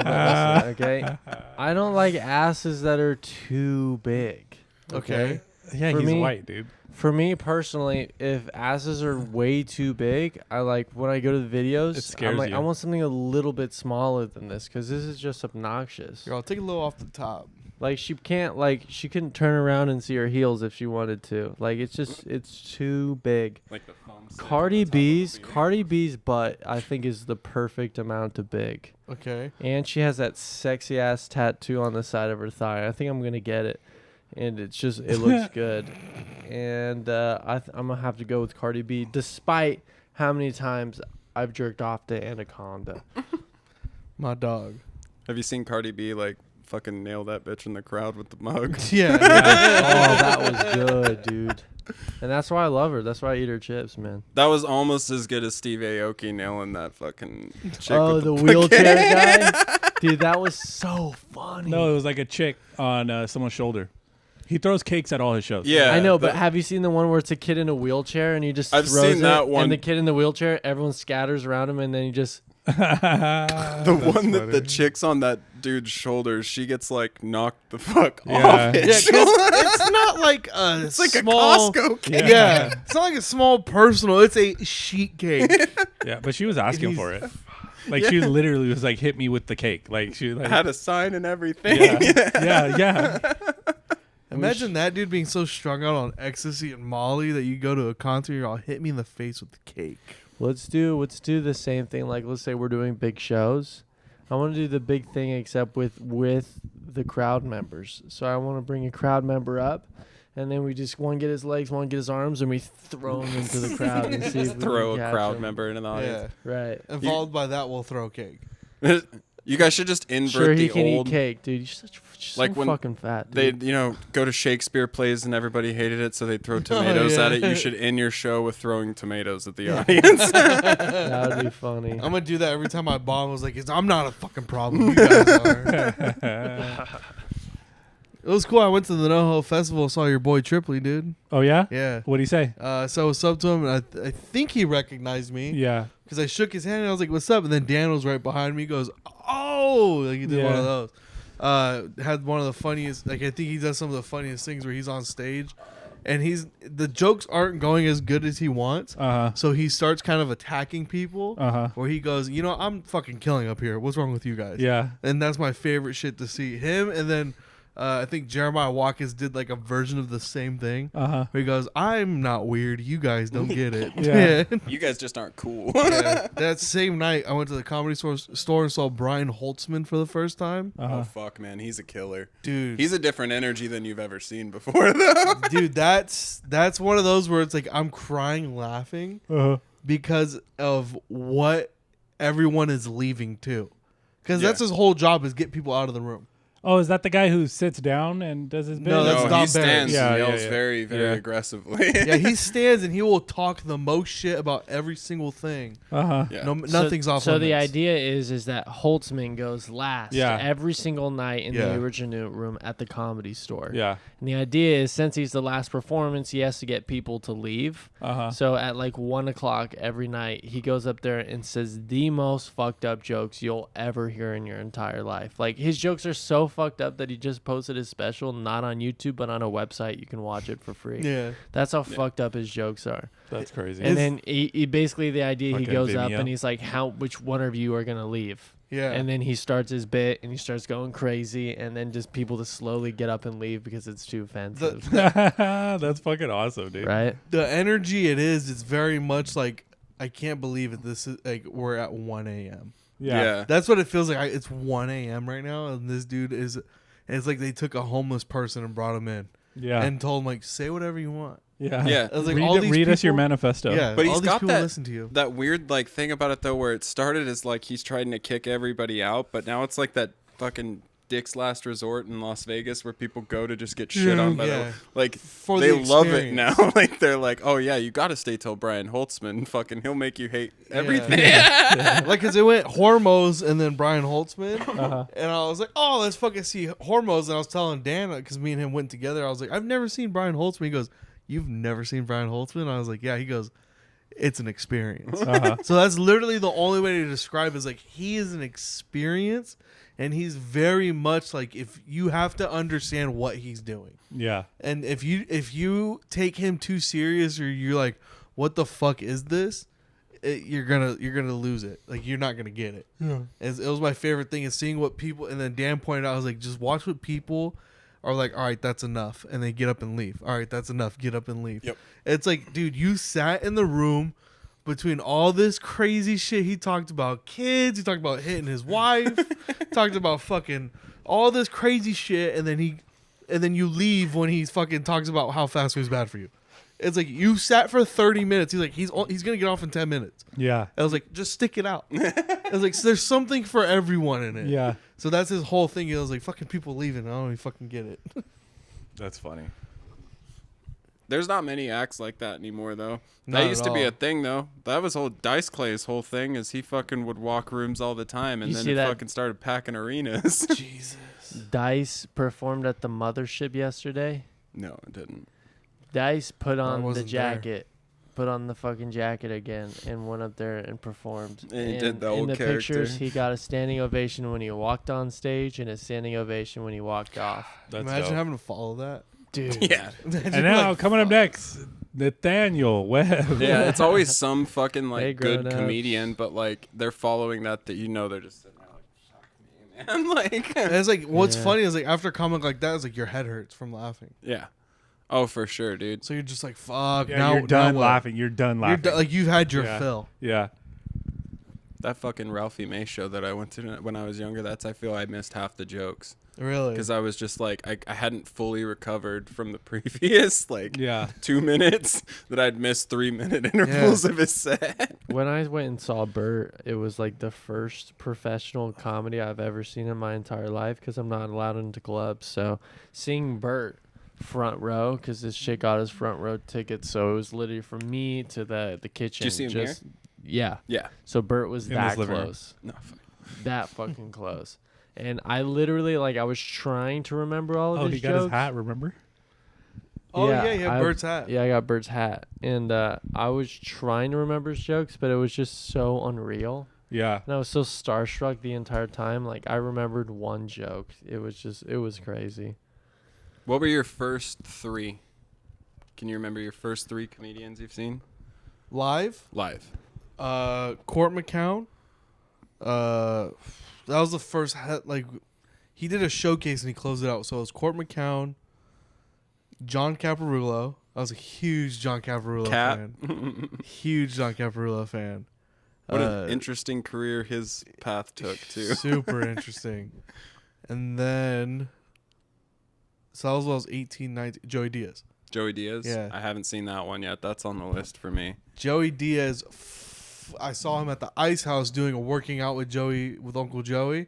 but listen, okay. I don't like asses that are too big. Okay. Yeah, For he's me- white, dude. For me personally, if asses are way too big, I like when I go to the videos. It scares I'm like, you. I want something a little bit smaller than this because this is just obnoxious. Here, I'll take a little off the top. Like she couldn't turn around and see her heels if she wanted to. Like it's too big. Like the thumbs. Cardi B's butt I think is the perfect amount of big. Okay. And she has that sexy ass tattoo on the side of her thigh. I think I'm gonna get it, and it looks good. And I'm gonna have to go with Cardi B, despite how many times I've jerked off to Anaconda. My dog. Have you seen Cardi B like fucking nail that bitch in the crowd with the mug? Yeah. Oh, that was good, dude. And that's why I love her. That's why I eat her chips, man. That was almost as good as Steve Aoki nailing that fucking chick Oh, with the the wheelchair guy, dude. That was so funny. No, it was like a chick on someone's shoulder. He throws cakes at all his shows. Yeah, I know, but have you seen the one where it's a kid in a wheelchair and he just I've throws seen that it, one. and the kid in the wheelchair, everyone scatters around him, and then he just the one that the chick's on that dude's shoulders, she gets like knocked the fuck Yeah. off. Yeah, 'cause it's not like a It's like small, a Costco cake. Yeah. It's not like a small personal. It's a sheet cake. Yeah, but she was asking He's- for it. Like she literally was like, "Hit me with the cake." Like she like, Had a sign and everything. yeah. Imagine that dude being so strung out on ecstasy and Molly that you go to a concert, you're all hit me in the face with the cake. let's do the same thing. Like let's say we're doing big shows. I want to do the big thing except with the crowd members. So I want to bring a crowd member up, and then we just one get his legs, one get his arms, and we throw him into the crowd and see if we Throw can a catch crowd him. member into the Yeah. audience. Right. And followed by that, we'll throw cake. You guys should just invert Sure, he the can old. eat cake, dude. You're Like so when fucking fat, They, dude. go to Shakespeare plays and everybody hated it, so they throw tomatoes yeah. at it. You should end your show with throwing tomatoes at the audience. That would be funny. I'm gonna do that every time my bomb was like, I'm not a fucking problem. You guys are. It was cool. I went to the NoHo Festival, saw your boy Tripoli, dude. Oh yeah. Yeah. What'd he say? So I was up to him, and I think he recognized me Yeah. because I shook his hand and I was like, "What's up?" And then Dan was right behind me. He goes, "Oh!" Like he did one of those. Had one of the funniest. Like I think he does some of the funniest things where he's on stage, and the jokes aren't going as good as he wants. So he starts kind of attacking people. Where he goes, I'm fucking killing up here. What's wrong with you guys? Yeah. And that's my favorite shit to see him. And then I think Jeremiah Watkins did like a version of the same thing. Uh-huh. Where he goes, "I'm not weird. You guys don't get it." Yeah. You guys just aren't cool. Yeah. That same night, I went to the comedy store and saw Brian Holtzman for the first time. Oh fuck, man, he's a killer, Dude. He's a different energy than you've ever seen before, though. Dude, that's one of those where it's like I'm crying laughing because of what everyone is leaving to. Because that's his whole job is get people out of the room. Oh, is that the guy who sits down and does his bit? No, that's No, Don he stands Barrett. and Yeah, yells yeah. very, very aggressively. Yeah, he stands and he will talk the most shit about every single thing. Uh-huh. Yeah. No, nothing's off So the limits. idea is that Holtzman goes last every single night in the original room at the Comedy Store. Yeah. And the idea is since he's the last performance, he has to get people to leave. Uh-huh. So at like 1 o'clock every night, he goes up there and says the most fucked up jokes you'll ever hear in your entire life. Like his jokes are so fucked up that he just posted his special, not on YouTube, but on a website. You can watch it for free. Yeah. That's how fucked up his jokes are. That's crazy. And then he basically the idea he Fucking goes up Vimeo. and he's like, which one of you are gonna leave? Yeah. And then he starts his bit and he starts going crazy and then just people to slowly get up and leave because it's too offensive. That's fucking awesome, dude. Right? The energy it's very much like, I can't believe it. This is like, we're at 1 a.m. Yeah. That's what it feels like. It's 1 a.m. right now. And this dude it's like they took a homeless person and brought him in. Yeah. And told him, like, say whatever you want. Yeah. Yeah. I was like, read all these read us your people- manifesto. Yeah. But all he's these got people that listen to you. that weird like thing about it though, where it started as like he's trying to kick everybody out, but now it's like that fucking Dick's Last Resort in Las Vegas where people go to just get shit on by Yeah. like For they the love it now. experience. Like they're like, oh yeah, you got to stay till Brian Holtzman. Fucking, he'll make you hate everything. Like, because it went Hormoz and then Brian Holtzman. And I was like, oh, let's fucking see Hormoz. And I was telling Dan, because me and him went together, I was like, I've never seen Brian Holtzman. He goes, you've never seen Brian Holtzman? I was like, yeah. He goes, it's an experience. So that's literally the only way to describe it, is like, he is an experience. And he's very much like, if you have to understand what he's doing. Yeah. And if you take him too serious, or you're like, what the fuck is this? You're gonna lose it. Like, you're not gonna get it. Yeah. It was my favorite thing, is seeing what people. And then Dan pointed out, I was like, just watch what people are like. All right, that's enough, and they get up and leave. All right, that's enough. Get up and leave. Yep. It's like, dude, you sat in the room between all this crazy shit. He talked about kids. He talked about hitting his wife. Talked about fucking all this crazy shit, and then you leave when he fucking talks about how fast food is bad for you. It's like, you sat for 30 minutes. He's like, he's gonna get off in 10 minutes. Yeah. I was like, just stick it out. I was like, so there's something for everyone in it. Yeah. So that's his whole thing. He was like, fucking people leaving. I don't even fucking get it. That's funny. There's not many acts like that anymore, though. Not That used at to be all. a thing, though. That was Dice Clay's whole thing, is he fucking would walk rooms all the time, and You then see it that- fucking started packing arenas. Jesus. Dice performed at the Mothership yesterday. No, it didn't. Dice put on the wasn't there. jacket. Put on the fucking jacket again and went up there and performed. And he did the in old the character. pictures, he got a standing ovation when he walked on stage and a standing ovation when he walked off. That's Imagine dope. having to follow that. Dude. Yeah. And now, coming up next, Nathaniel Webb. Yeah, it's always some fucking Hey, like good grown-ups. comedian, but like they're following that they're just sitting there like, fuck me, man. Like, And it's like, what's Yeah. funny is like, after a comic like that, it's like your head hurts from laughing. yeah. Oh, for sure, dude. So you're just like, fuck. Yeah, now you're done now what? laughing. You're done You're laughing. like, you've had your Yeah. fill. Yeah. That fucking Ralphie May show that I went to when I was younger, I feel I missed half the jokes. Really? Because I was just like, I hadn't fully recovered from the previous like Yeah. 2 minutes that I'd missed 3-minute intervals of his set. When I went and saw Bert, it was like the first professional comedy I've ever seen in my entire life because I'm not allowed into clubs. So seeing Bert front row, because this shit got us front row tickets, so it was literally from me to the kitchen. Did you see him here? Yeah. Yeah. So Bert was In that his living room. close. No. Fuck. That fucking close. And I literally, like, I was trying to remember all of Oh, his he got jokes. his hat, remember? Oh, yeah, I- Bert's hat. Yeah, I got Bert's hat. And I was trying to remember his jokes, but it was just so unreal. Yeah. And I was so starstruck the entire time. Like, I remembered one joke. It was crazy. What were your first 3? Can you remember your first 3 comedians you've seen Live. live? Court McCown. That was the first he did a showcase and he closed it out. So it was Court McCown, John Caparulo. I was a huge John Caparulo fan. Huge John Caparulo fan. What an interesting career his path took, too. Super interesting. And then, so that was 18, 19, Joey Diaz. Joey Diaz? Yeah. I haven't seen that one yet. That's on the list for me. Joey Diaz, I saw him at the Ice House doing a working out with Uncle Joey.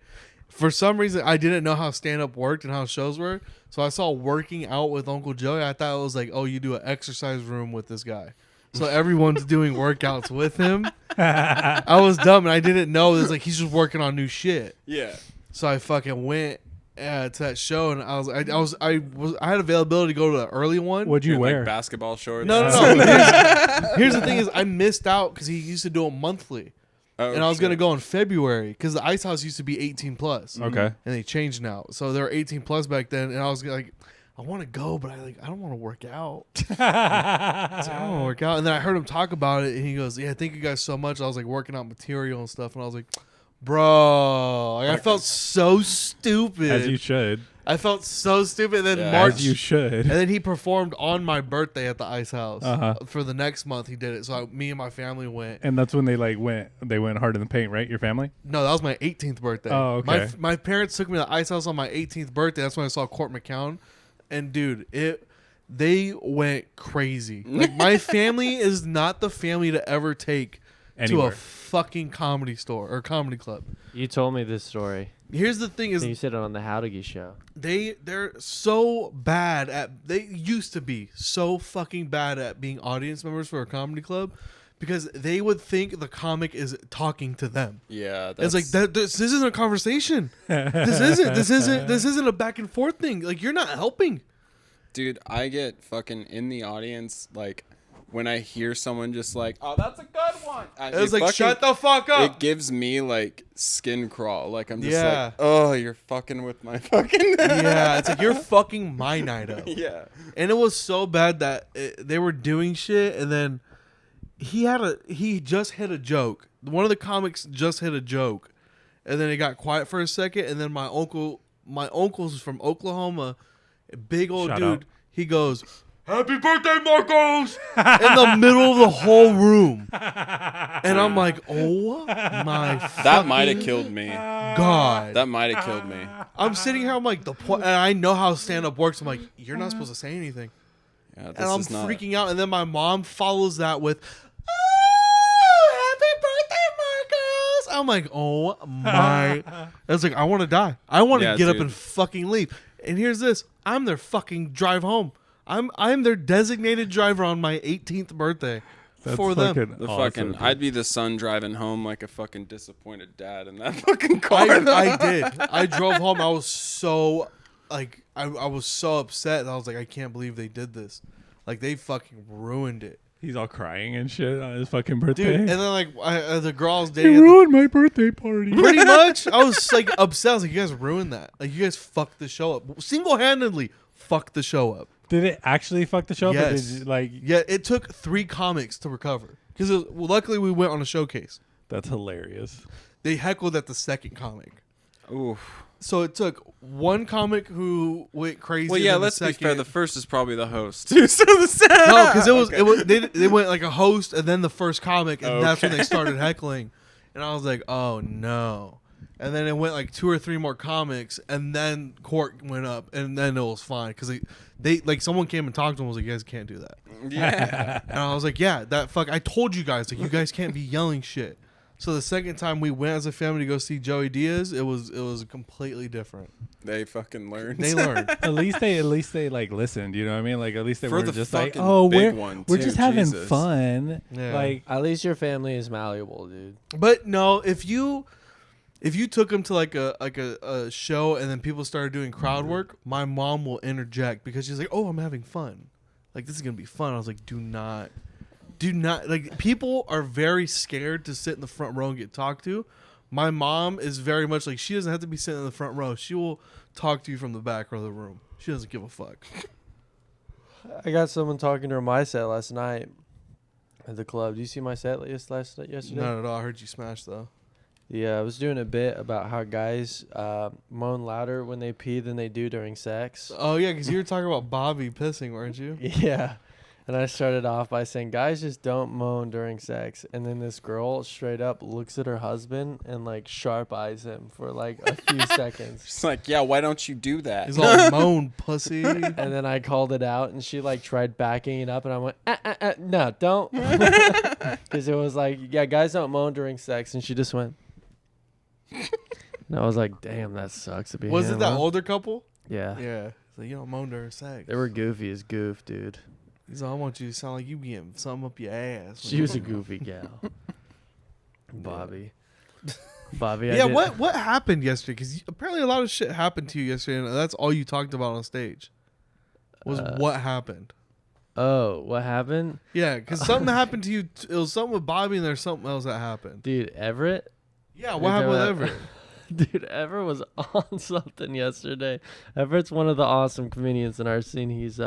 For some reason, I didn't know how stand-up worked and how shows were. So I saw working out with Uncle Joey. I thought it was like, oh, you do an exercise room with this guy. So everyone's doing workouts with him. I was dumb and I didn't know. It was like he's just working on new shit. Yeah. So I fucking went to that show and I had availability to go to the early one. What'd you wear? Like basketball shorts? No. Here's the thing is I missed out because he used to do them monthly. Oh, And I was going to go in February because the Ice House used to be 18 plus. Okay. And they changed now. So they were 18 plus back then. And I was like, I want to go, but I don't want to work out. I don't want to work out. And then I heard him talk about it. And he goes, yeah, thank you guys so much. I was like working out material and stuff. And I was like, bro, I felt so stupid. As you should. I felt so stupid. And then As you should. And then he performed on my birthday at the Ice House. For the next month, he did it. So me and my family went. And that's when they went hard in the paint, right? Your family? No, that was my 18th birthday. Oh, okay. My parents took me to the Ice House on my 18th birthday. That's when I saw Court McCown. And dude, they went crazy. Like my family is not the family to ever take Anywhere. to a fucking comedy store or comedy club. You told me this story. Here's the thing is You said it on the Jauregui show. they're so bad at they used to be so fucking bad at being audience members for a comedy club because they would think the comic is talking to them. Yeah, It's like this isn't a conversation. This isn't a back and forth thing. Like you're not helping. Dude, I get fucking in the audience like when I hear someone just like, oh, that's a good one. It's like, shut the fuck up. It gives me like skin crawl. Like I'm just Yeah. like, oh, you're fucking with my fucking. Yeah, it's like you're fucking my night up. Yeah. And it was so bad that they were doing shit, and then he just hit a joke. One of the comics just hit a joke, and then it got quiet for a second, and then my uncle's from Oklahoma, a big old Shout dude. out. He goes, "Happy birthday, Marcos!" in the middle of the whole room, and I'm like, "Oh my!" That might have killed me. God. That might have killed me. I'm sitting here. I'm like, and I know how stand up works. I'm like, you're not supposed to say anything. Yeah, this And I'm is not. freaking out. And then my mom follows that with, "Oh, happy birthday, Marcos!" I'm like, oh my! I was like, I want to die. I want to Yeah, get up dude. and fucking leave. And here's this: I'm their fucking drive home. I'm their designated driver on my 18th birthday That's for them. The awesome, fucking, dude. I'd be the son driving home like a fucking disappointed dad in that fucking car. I did. I drove home. I was so like I was so upset. I was like, I can't believe they did this. Like they fucking ruined it, He's all crying and shit on his fucking birthday. dude. And then like the girl I was They dating, at the- ruined my birthday party. pretty much, I was like upset. I was like, you guys ruined that. Like you guys fucked the show up. Single handedly fucked the show up. Did it actually fuck the show? up, or Yes. did you, like, Yeah, it took 3 comics to recover because luckily we went on a showcase. that's hilarious. They heckled at the second comic. Oof. So it took one comic who went crazy. Well, and yeah, then the let's be fair. second- The first is probably the host. so the No, because it was they went like a host and then the first comic, and that's when Okay. they started heckling, and I was like, oh no. And then it went like 2 or 3 more comics, and then Court went up, and then it was fine because they like someone came and talked to him. Was like, you guys can't do that, Yeah. and I was like, yeah, that fuck. I told you guys, like, you guys can't be yelling shit. So the second time we went as a family to go see Joey Diaz, it was completely different. They fucking learned. They learned. At least they like listened. You know what I mean? Like at least they For weren't the just like, fucking oh, big we're one, we're too, just having Jesus. fun. Yeah. Like At least your family is malleable, dude. But no, if you took them to like a show and then people started doing crowd work, my mom will interject because she's like, "Oh, I'm having fun. Like this is gonna be fun." I was like, "Do not." Like people are very scared to sit in the front row and get talked to. My mom is very much like she doesn't have to be sitting in the front row. She will talk to you from the back of the room. She doesn't give a fuck. I got someone talking during my set last night at the club. Do you see my set yesterday? Not at all. I heard you smash though. Yeah, I was doing a bit about how guys moan louder when they pee than they do during sex. Oh yeah, because you were talking about Bobby pissing, weren't you? Yeah. And I started off by saying, guys just don't moan during sex. And then this girl straight up looks at her husband and like sharp eyes him for like a few seconds. She's like, yeah, why don't you do that? He's all moan, pussy. And then I called it out and she like tried backing it up and I went, no, don't. Because it was like, yeah, guys don't moan during sex. And she just went. And I was like, damn, that sucks to be Was him, it that huh? older couple? Yeah. Yeah. It's like, you don't moan during sex. They were goofy as goof, dude. He's like, I want you to sound like you getting something up your ass. She was a goofy gal. Bobby. Bobby, Yeah, what happened yesterday? Because apparently a lot of shit happened to you yesterday, and that's all you talked about on stage. Was what happened? Oh, what happened? Yeah, because something happened to you. It was something with Bobby, and there's something else that happened. Dude, Everett? Yeah, what happened with Everett? Dude, Everett was on something yesterday. Everett's one of the awesome comedians in our scene. He's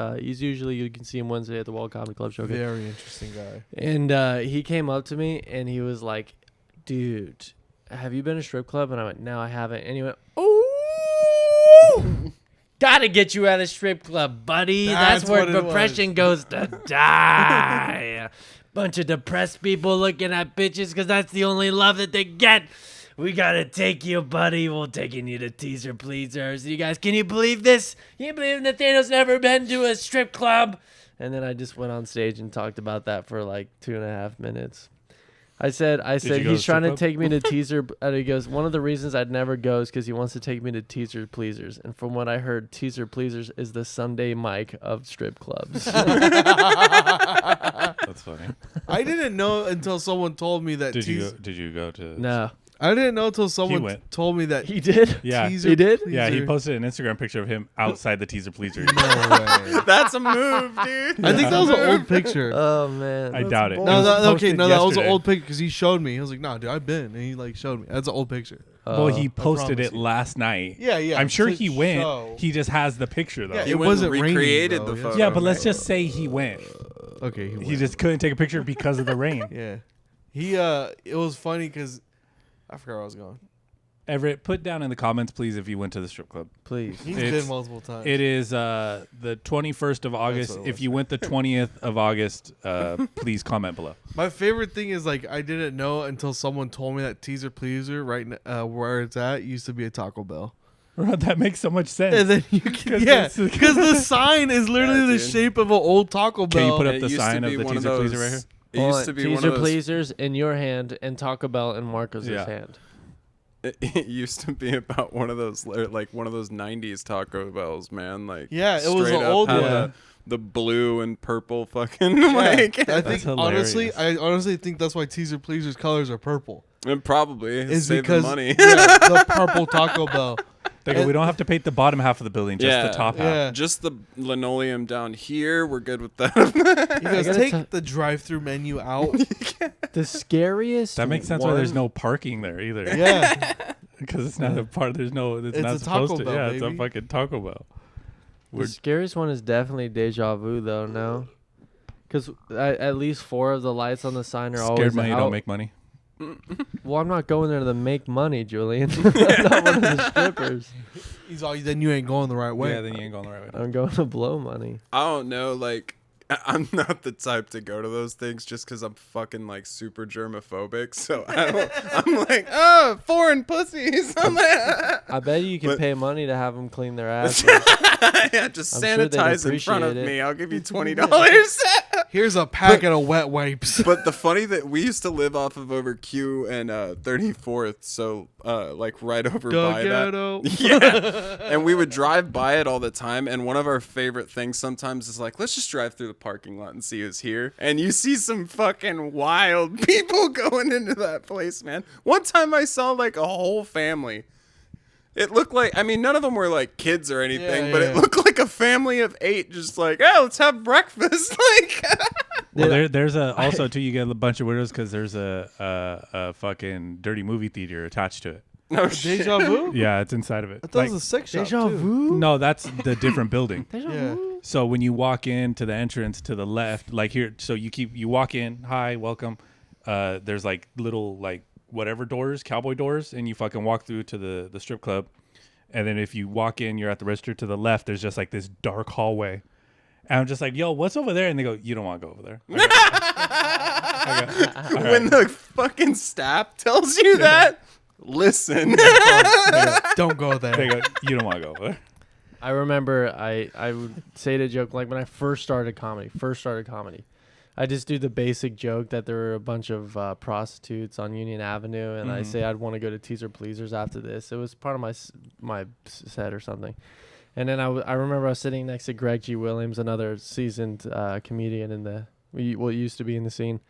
usually, you can see him Wednesday at the Wall Comedy Club Showcase. Very interesting guy. And he came up to me and he was like, dude, have you been to a strip club? And I went, no, I haven't. And he went, ooh, gotta get you out of strip club, buddy. That's where depression goes to die. Bunch of depressed people looking at bitches because that's the only love that they get. We gotta take you, buddy. We're taking you to teaser pleasers. You guys, can you believe this? Can you believe Nathaniel's never been to a strip club? And then I just went on stage and talked about that for like 2.5 minutes. I said he's trying to take me to teaser. He goes, one of the reasons I'd never go is because he wants to take me to teaser pleasers. And from what I heard, teaser pleasers is the Sunday mic of strip clubs. That's funny. I didn't know until someone told me that. Did you go to? No. I didn't know until someone told me that. He did? Yeah. Teaser He did? pleaser. Yeah, he posted an Instagram picture of him outside the teaser pleaser. No way. That's a move, dude. I think that was an old picture. Oh, man. I doubt it. No, that was an yesterday. old picture because he showed me. He was like, "Nah, dude, I've been," and he like showed me. That's an old picture. Well, he posted promise it you. last night. Yeah, yeah. I'm sure to he went. show. He just has the picture though. Yeah, He it went wasn't and raining, recreated though. the photo. Yeah, but let's just say he went. Okay, he He just couldn't take a picture because of the rain. Yeah, he. It was funny because I forgot where I was going. Everett, put down in the comments, please, if you went to the strip club. Please. He's It's- been multiple times. It is the 21st of August. what it If was. you went the 20th of August, please comment below. My favorite thing is like I didn't know until someone told me that teaser pleaser right where it's at used to be a Taco Bell. That makes so much sense. And then you can, 'Cause yeah, this is- because the sign is literally Yeah, the dude. shape of an old Taco Bell. Can you put up It the used to sign of be the one teaser pleaser right here? It used to be one teaser of those. pleasers in your hand and Taco Bell in Marcos's Yeah. hand. It used to be about one of those, like one of those '90s Taco Bells, man. Like, Yeah, it was straight an up old had one. the blue and purple fucking Yeah, like. I think hilarious. I honestly think that's why teaser pleasers colors are purple. And probably Is save because the money. yeah, the purple Taco Bell. They go, we don't have to paint the bottom half of the building, just the top half. Yeah. Just the linoleum down here. We're good with that. He goes, gotta take tell- the drive-through menu out. The scariest. That makes sense why there's one- no parking there either. Yeah, Because it's not a part. There's no. It's, It's not a Taco supposed to. Bell, Yeah, it's a baby. fucking Taco Bell. The scariest one is definitely deja vu, though. No, because at least 4 of the lights on the sign are always Scared money out. don't make money. Well, I'm not going there to make money, Julian. I'm not one of the strippers. he's all. Then you ain't going the right way. Yeah, then you ain't going the right way. I'm going to blow money. I don't know. Like, I'm not the type to go to those things just because I'm fucking like super germophobic. So I'm like, oh, foreign pussies. I'm like, I bet you can But- pay money to have them clean their asses. yeah, just I'm sure they'd sanitize in front of appreciate it. me. I'll give you $20. Here's a packet of wet wipes. But the funny that we used to live off of over Q and 34th, so like right over by Ghetto. that. Yeah, and we would drive by it all the time. And one of our favorite things sometimes is like, let's just drive through the parking lot and see who's here. And you see some fucking wild people going into that place, man. One time I saw like a whole family. It looked like, I mean, none of them were like kids or anything, Yeah, but yeah. it looked like a family of 8 just like, oh, let's have breakfast. Like, Well, there's also too. You get a bunch of weirdos because there's a fucking dirty movie theater attached to it. no shit. Deja vu. Yeah, it's inside of it. I thought it was a sex shop Deja too. vu? No, that's the different building. Deja Yeah. vu? So when you walk into the entrance to the left, like here, so you walk in, hi, welcome. There's like little like whatever doors, cowboy doors, and you fucking walk through to the strip club. And then if you walk in, you're at the register to the left. There's just like this dark hallway. And I'm just like, yo, what's over there? And they go, you don't want to go over there. When the fucking staff tells you that, listen. Don't go there. They go, you don't want to go over there. I remember I would say the joke like when I first started comedy. I just do the basic joke that there were a bunch of prostitutes on Union Avenue, and I say I'd want to go to Teaser Pleasers after this. It was part of my set or something. And then I remember I was sitting next to Greg G. Williams, another seasoned comedian in what used to be in the scene.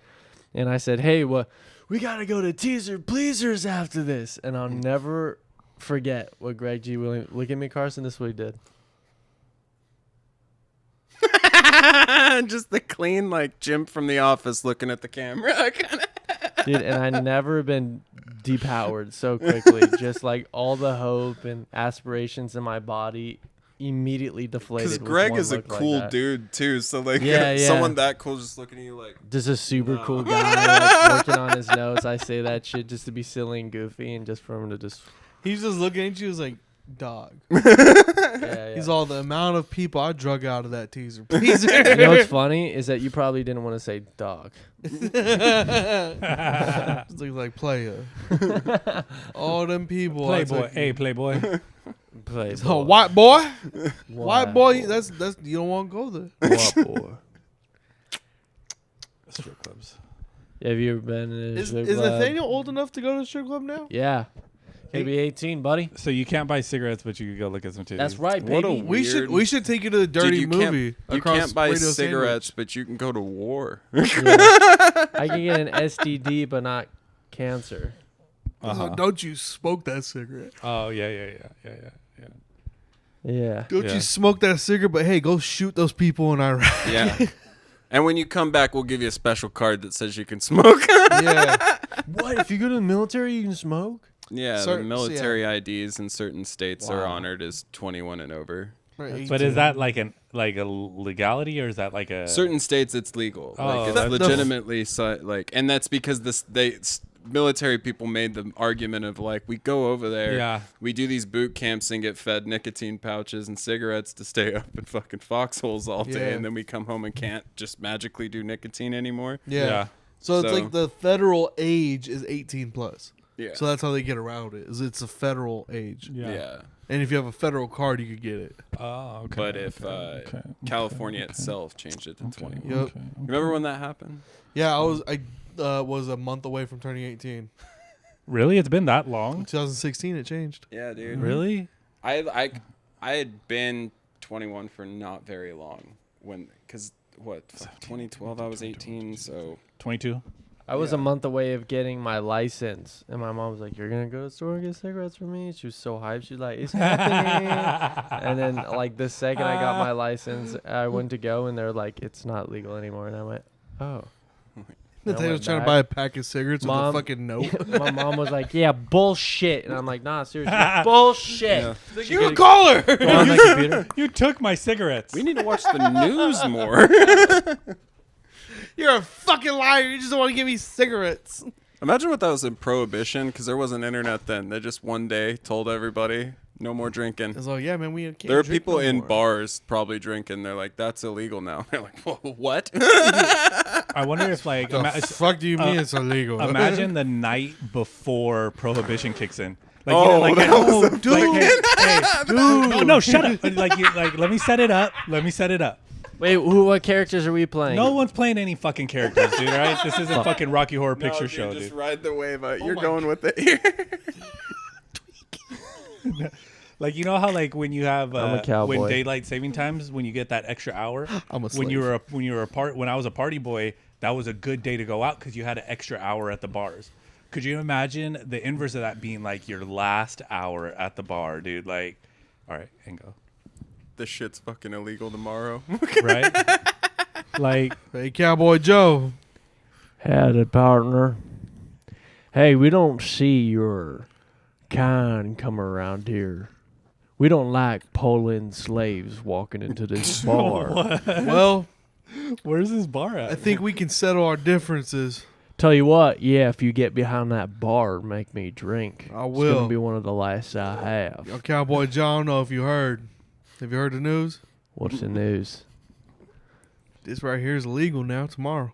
And I said, hey, we got to go to Teaser Pleasers after this. And I'll never forget what Greg G. Williams... Look at me, Carson. This is what he did. Just the clean, like, Jim from The Office looking at the camera. Dude, and I never been depowered so quickly. Just like all the hope and aspirations in my body immediately deflated. Because Greg is a cool dude, too. So, like, someone that cool just looking at you like... Just a super cool guy like, working on his notes. I say that shit just to be silly and goofy and just for him to just... He's just looking at you as like, dog. Yeah. He's all the amount of people I drug out of that Teaser Pleaser. You know what's funny is that you probably didn't want to say dog. It's like player. All them people. Playboy. Hey, Playboy. Playboy. Oh, white boy. White boy. That's you don't want to go there. White boy. Strip clubs. Have you ever been in a Is strip club? Nathaniel old enough to go to a strip club now? Yeah. Gotta be 18, buddy. So you can't buy cigarettes, but you can go look at some titties. That's right, What a baby. We should take you to the dirty you movie. You across can't buy Radio cigarettes, but you can go to war. Yeah. I can get an STD, but not cancer. Sandwich. Don't you smoke that cigarette? Oh, yeah. Yeah. Don't you smoke that cigarette? But hey, go shoot those people in Iraq. Yeah. And when you come back, we'll give you a special card that says you can smoke. Yeah. What? If you go to the military, you can smoke? Yeah, the military IDs in certain states are honored as 21 and over. Right, But is that like a legality, or is that like a certain states it's legal? Oh, like it's legitimately like, and that's because military people made the argument of like, we go over there, we do these boot camps and get fed nicotine pouches and cigarettes to stay up in fucking foxholes all day, and then we come home and can't just magically do nicotine anymore. Yeah. So it's like the federal age is 18 plus. Yeah. So that's how they get around it. Is it's a federal age. Yeah. And if you have a federal card, you could get it. Oh, okay. But if California itself changed it to 21. Yep. Remember when that happened? Yeah, I was a month away from turning 18. Really? It's been that long? 2016 it changed. Yeah, dude. Really? I had been 21 for not very long because 2012 I was 18, so 22. I was a month away of getting my license, and my mom was like, "You're gonna go to the store and get cigarettes for me?" She was so hyped. She's like, "It's happening!" And then, like the second I got my license, I went to go, and they're like, "It's not legal anymore." And I went, "Oh." They was trying to buy a pack of cigarettes with a fucking note. My mom was like, "Yeah, bullshit," and I'm like, "Nah, seriously, bullshit." Yeah. You call her. On my computer. You took my cigarettes. We need to watch the news more. You're a fucking liar. You just don't want to give me cigarettes. Imagine what that was in Prohibition, because there wasn't internet then. They just one day told everybody, no more drinking. It's like, yeah, man, we can't There are drink people no in more. bars probably drinking. They're like, that's illegal now. They're like, whoa, what? I wonder if like The fuck do you mean it's illegal? imagine the night before Prohibition kicks in. Like, dude. No, shut up. Let me set it up. Wait, what characters are we playing? No one's playing any fucking characters, dude. All right, this isn't fucking Rocky Horror Picture Show, just dude. ride the wave out. You're going with it here. Like, you know how like when you have I'm a cowboy. when daylight saving times, when you get that extra hour. I'm a when slave. when I was a party boy, that was a good day to go out because you had an extra hour at the bars. Could you imagine the inverse of that being like your last hour at the bar, dude? Like, all right, and go. This shit's fucking illegal tomorrow. Right? Like, Hey, Cowboy Joe. Howdy, partner. Hey, we don't see your kind come around here. We don't like Poland slaves walking into this bar. Well, where's this bar at? I think we can settle our differences Tell you what, yeah, if you get behind that bar, make me drink. I It's will. gonna be one of the last I have. Yo, Cowboy John, I don't know if you heard. Have you heard the news? What's the news? This right here is illegal now tomorrow.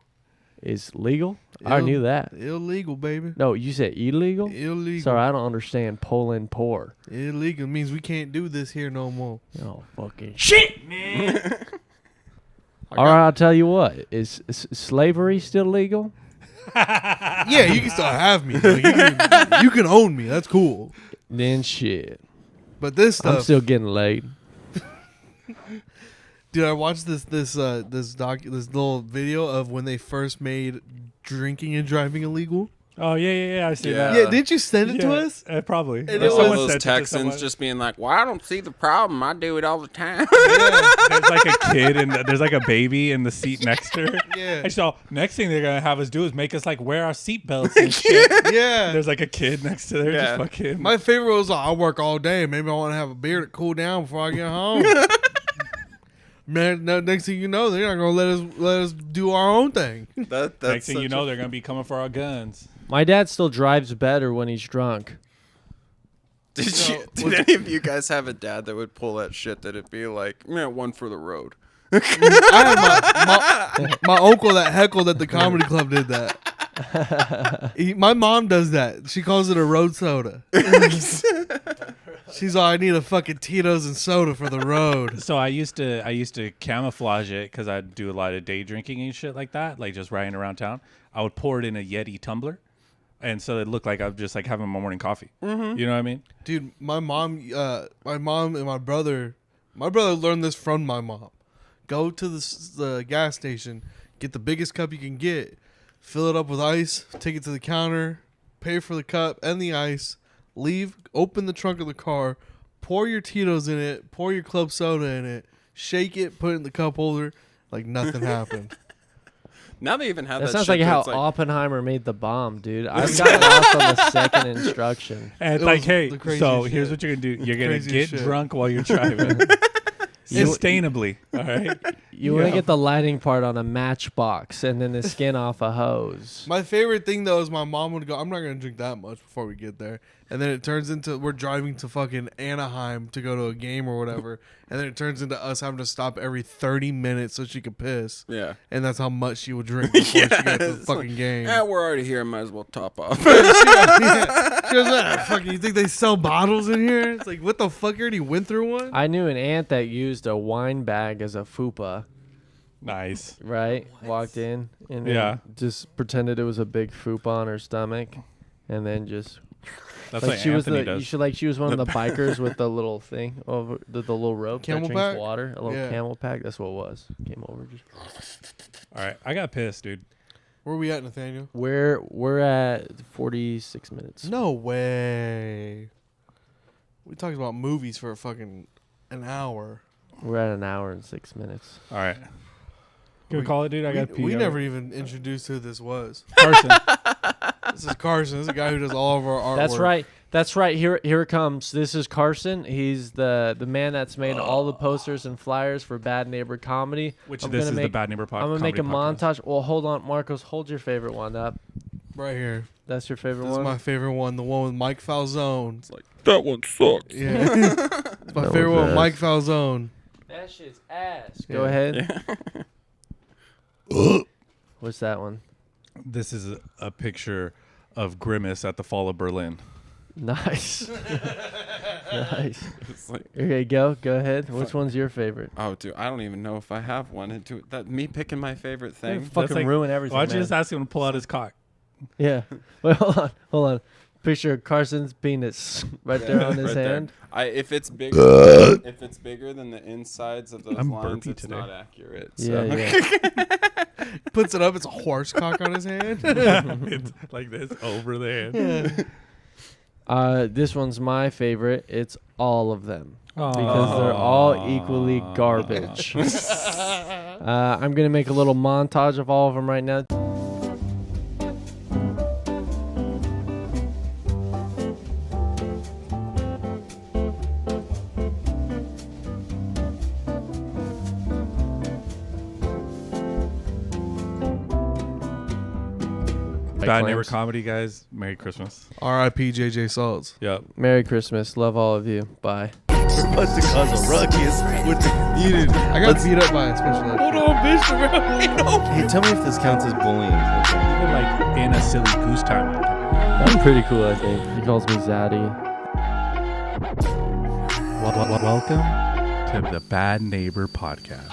Is legal? I knew that. Illegal, baby. No, you said illegal? Illegal. Sorry, I don't understand. Pull and pour. Illegal means we can't do this here no more. Oh, fucking shit, man. All right, I'll tell you what. Is slavery still legal? Yeah, you can still have me. Like, you can own me. That's cool. Then shit. But this stuff, I'm still getting laid. dude. I watched this little video of when they first made drinking and driving illegal. Oh yeah. I see Yeah. that. Yeah, didn't you send it to us? Probably. And There's it all was- those sent it to Texans someone. just being like, "Well, I don't see the problem. I do it all the time." There's like a kid and there's like a baby in the seat next to her. Yeah. And so next thing they're gonna have us do is make us like wear our seatbelts and shit. Yeah. There's like a kid next to there, Yeah. just fucking. My favorite was I work all day. Maybe I want to have a beer to cool down before I get home. Man, next thing you know, they're not gonna let us do our own thing. That's Next thing you such know, a- they're gonna be coming for our guns. My dad still drives better when he's drunk. Did any of you guys have a dad that would pull that shit? That it'd be like, man, one for the road. I had my uncle that heckled at the comedy club did that. My mom does that. She calls it a road soda. She's all, I need a fucking Tito's and soda for the road. So I used to camouflage it because I'd do a lot of day drinking and shit like that, like just riding around town. I would pour it in a Yeti tumbler, and so it looked like I'm just like having my morning coffee. Mm-hmm. You know what I mean? Dude, my mom and my brother learned this from my mom. Go to the gas station, get the biggest cup you can get, fill it up with ice, take it to the counter, pay for the cup and the ice, leave, open the trunk of the car, pour your Tito's in it, pour your club soda in it, shake it, put it in the cup holder, like nothing happened. Now they even have That that. sounds shit like how that's Oppenheimer made the bomb, dude. I've got lost on the second instruction. And it's It like, was hey, the craziest so shit. here's what you're gonna do: you're gonna Craziest get shit. drunk while you're driving, sustainably. All right. You want to get the lighting part on a matchbox and then the skin off a hose. My favorite thing though is my mom would go, I'm not gonna drink that much before we get there, and then it turns into we're driving to fucking Anaheim to go to a game or whatever, and then it turns into us having to stop every 30 minutes so she could piss, Yeah. and that's how much she would drink before she got to the it's fucking game. Yeah, we're already here. Might as well top off. She goes, "Ah, fucking, you think they sell bottles in here? It's like, what the fuck? You already went through one? I knew an aunt that used a wine bag as a fupa, Nice. right? Walked in and then Yeah. just pretended it was a big fupa on her stomach, and then just That's like like she was Anthony the does. she was one of the bikers with the little thing over the little rope Camel that drinks pack? water, a little Yeah. camel pack. That's what it was. Came over. Just All right, I got pissed, dude. Where we at, Nathaniel? we're at 46 minutes. No way. We talked about movies for a fucking an hour. We're at an hour and 6 minutes. All right. Can we call it, dude? I got We never even introduced who this was. Carson. This is Carson. This is a guy who does all of our artwork. That's right. That's right. Here it comes. This is Carson. He's the man that's made all the posters and flyers for Bad Neighbor Comedy. Which I'm this gonna is the make- Bad Neighbor podcast. I'm gonna make a montage. Well, hold on, Marcos. Hold your favorite one up. Right here. That's your favorite This is one. my favorite one. The one with Mike Falzone. It's like, that one sucks. Yeah. It's my That favorite was one, ass. Mike Falzone. That shit's ass. Yeah. Go ahead. What's that one? This is a picture of Grimace at the fall of Berlin. Nice. Nice. It's like, Okay, go ahead. Which one's your favorite? oh, dude, I don't even know if I have one. Me picking my favorite You're thing. fucking like- ruin everything. Why don't you man. just ask him to pull out his cock? Yeah. Wait, hold on. Picture of Carson's penis right there on his Right there. hand. If it's bigger, if it's bigger than the insides of those I'm lines, burpy it's today. not accurate. Yeah, So. yeah. Puts it up. It's a horse cock on his hand. It's like this over there. This one's my favorite. It's all of them because they're all equally garbage. I'm gonna make a little montage of all of them right now. Bad Neighbor Comedy, guys. Merry Christmas. R.I.P. J.J. Salts. Yep. Merry Christmas. Love all of you. Bye. We're about to cause a ruckus with the community. I got beat up by a special ed. Hold on, bitch. Hey, tell me if this counts as bullying. Even like in a silly goose time. I'm pretty cool, I think. He calls me Zaddy. Welcome to the Bad Neighbor Podcast.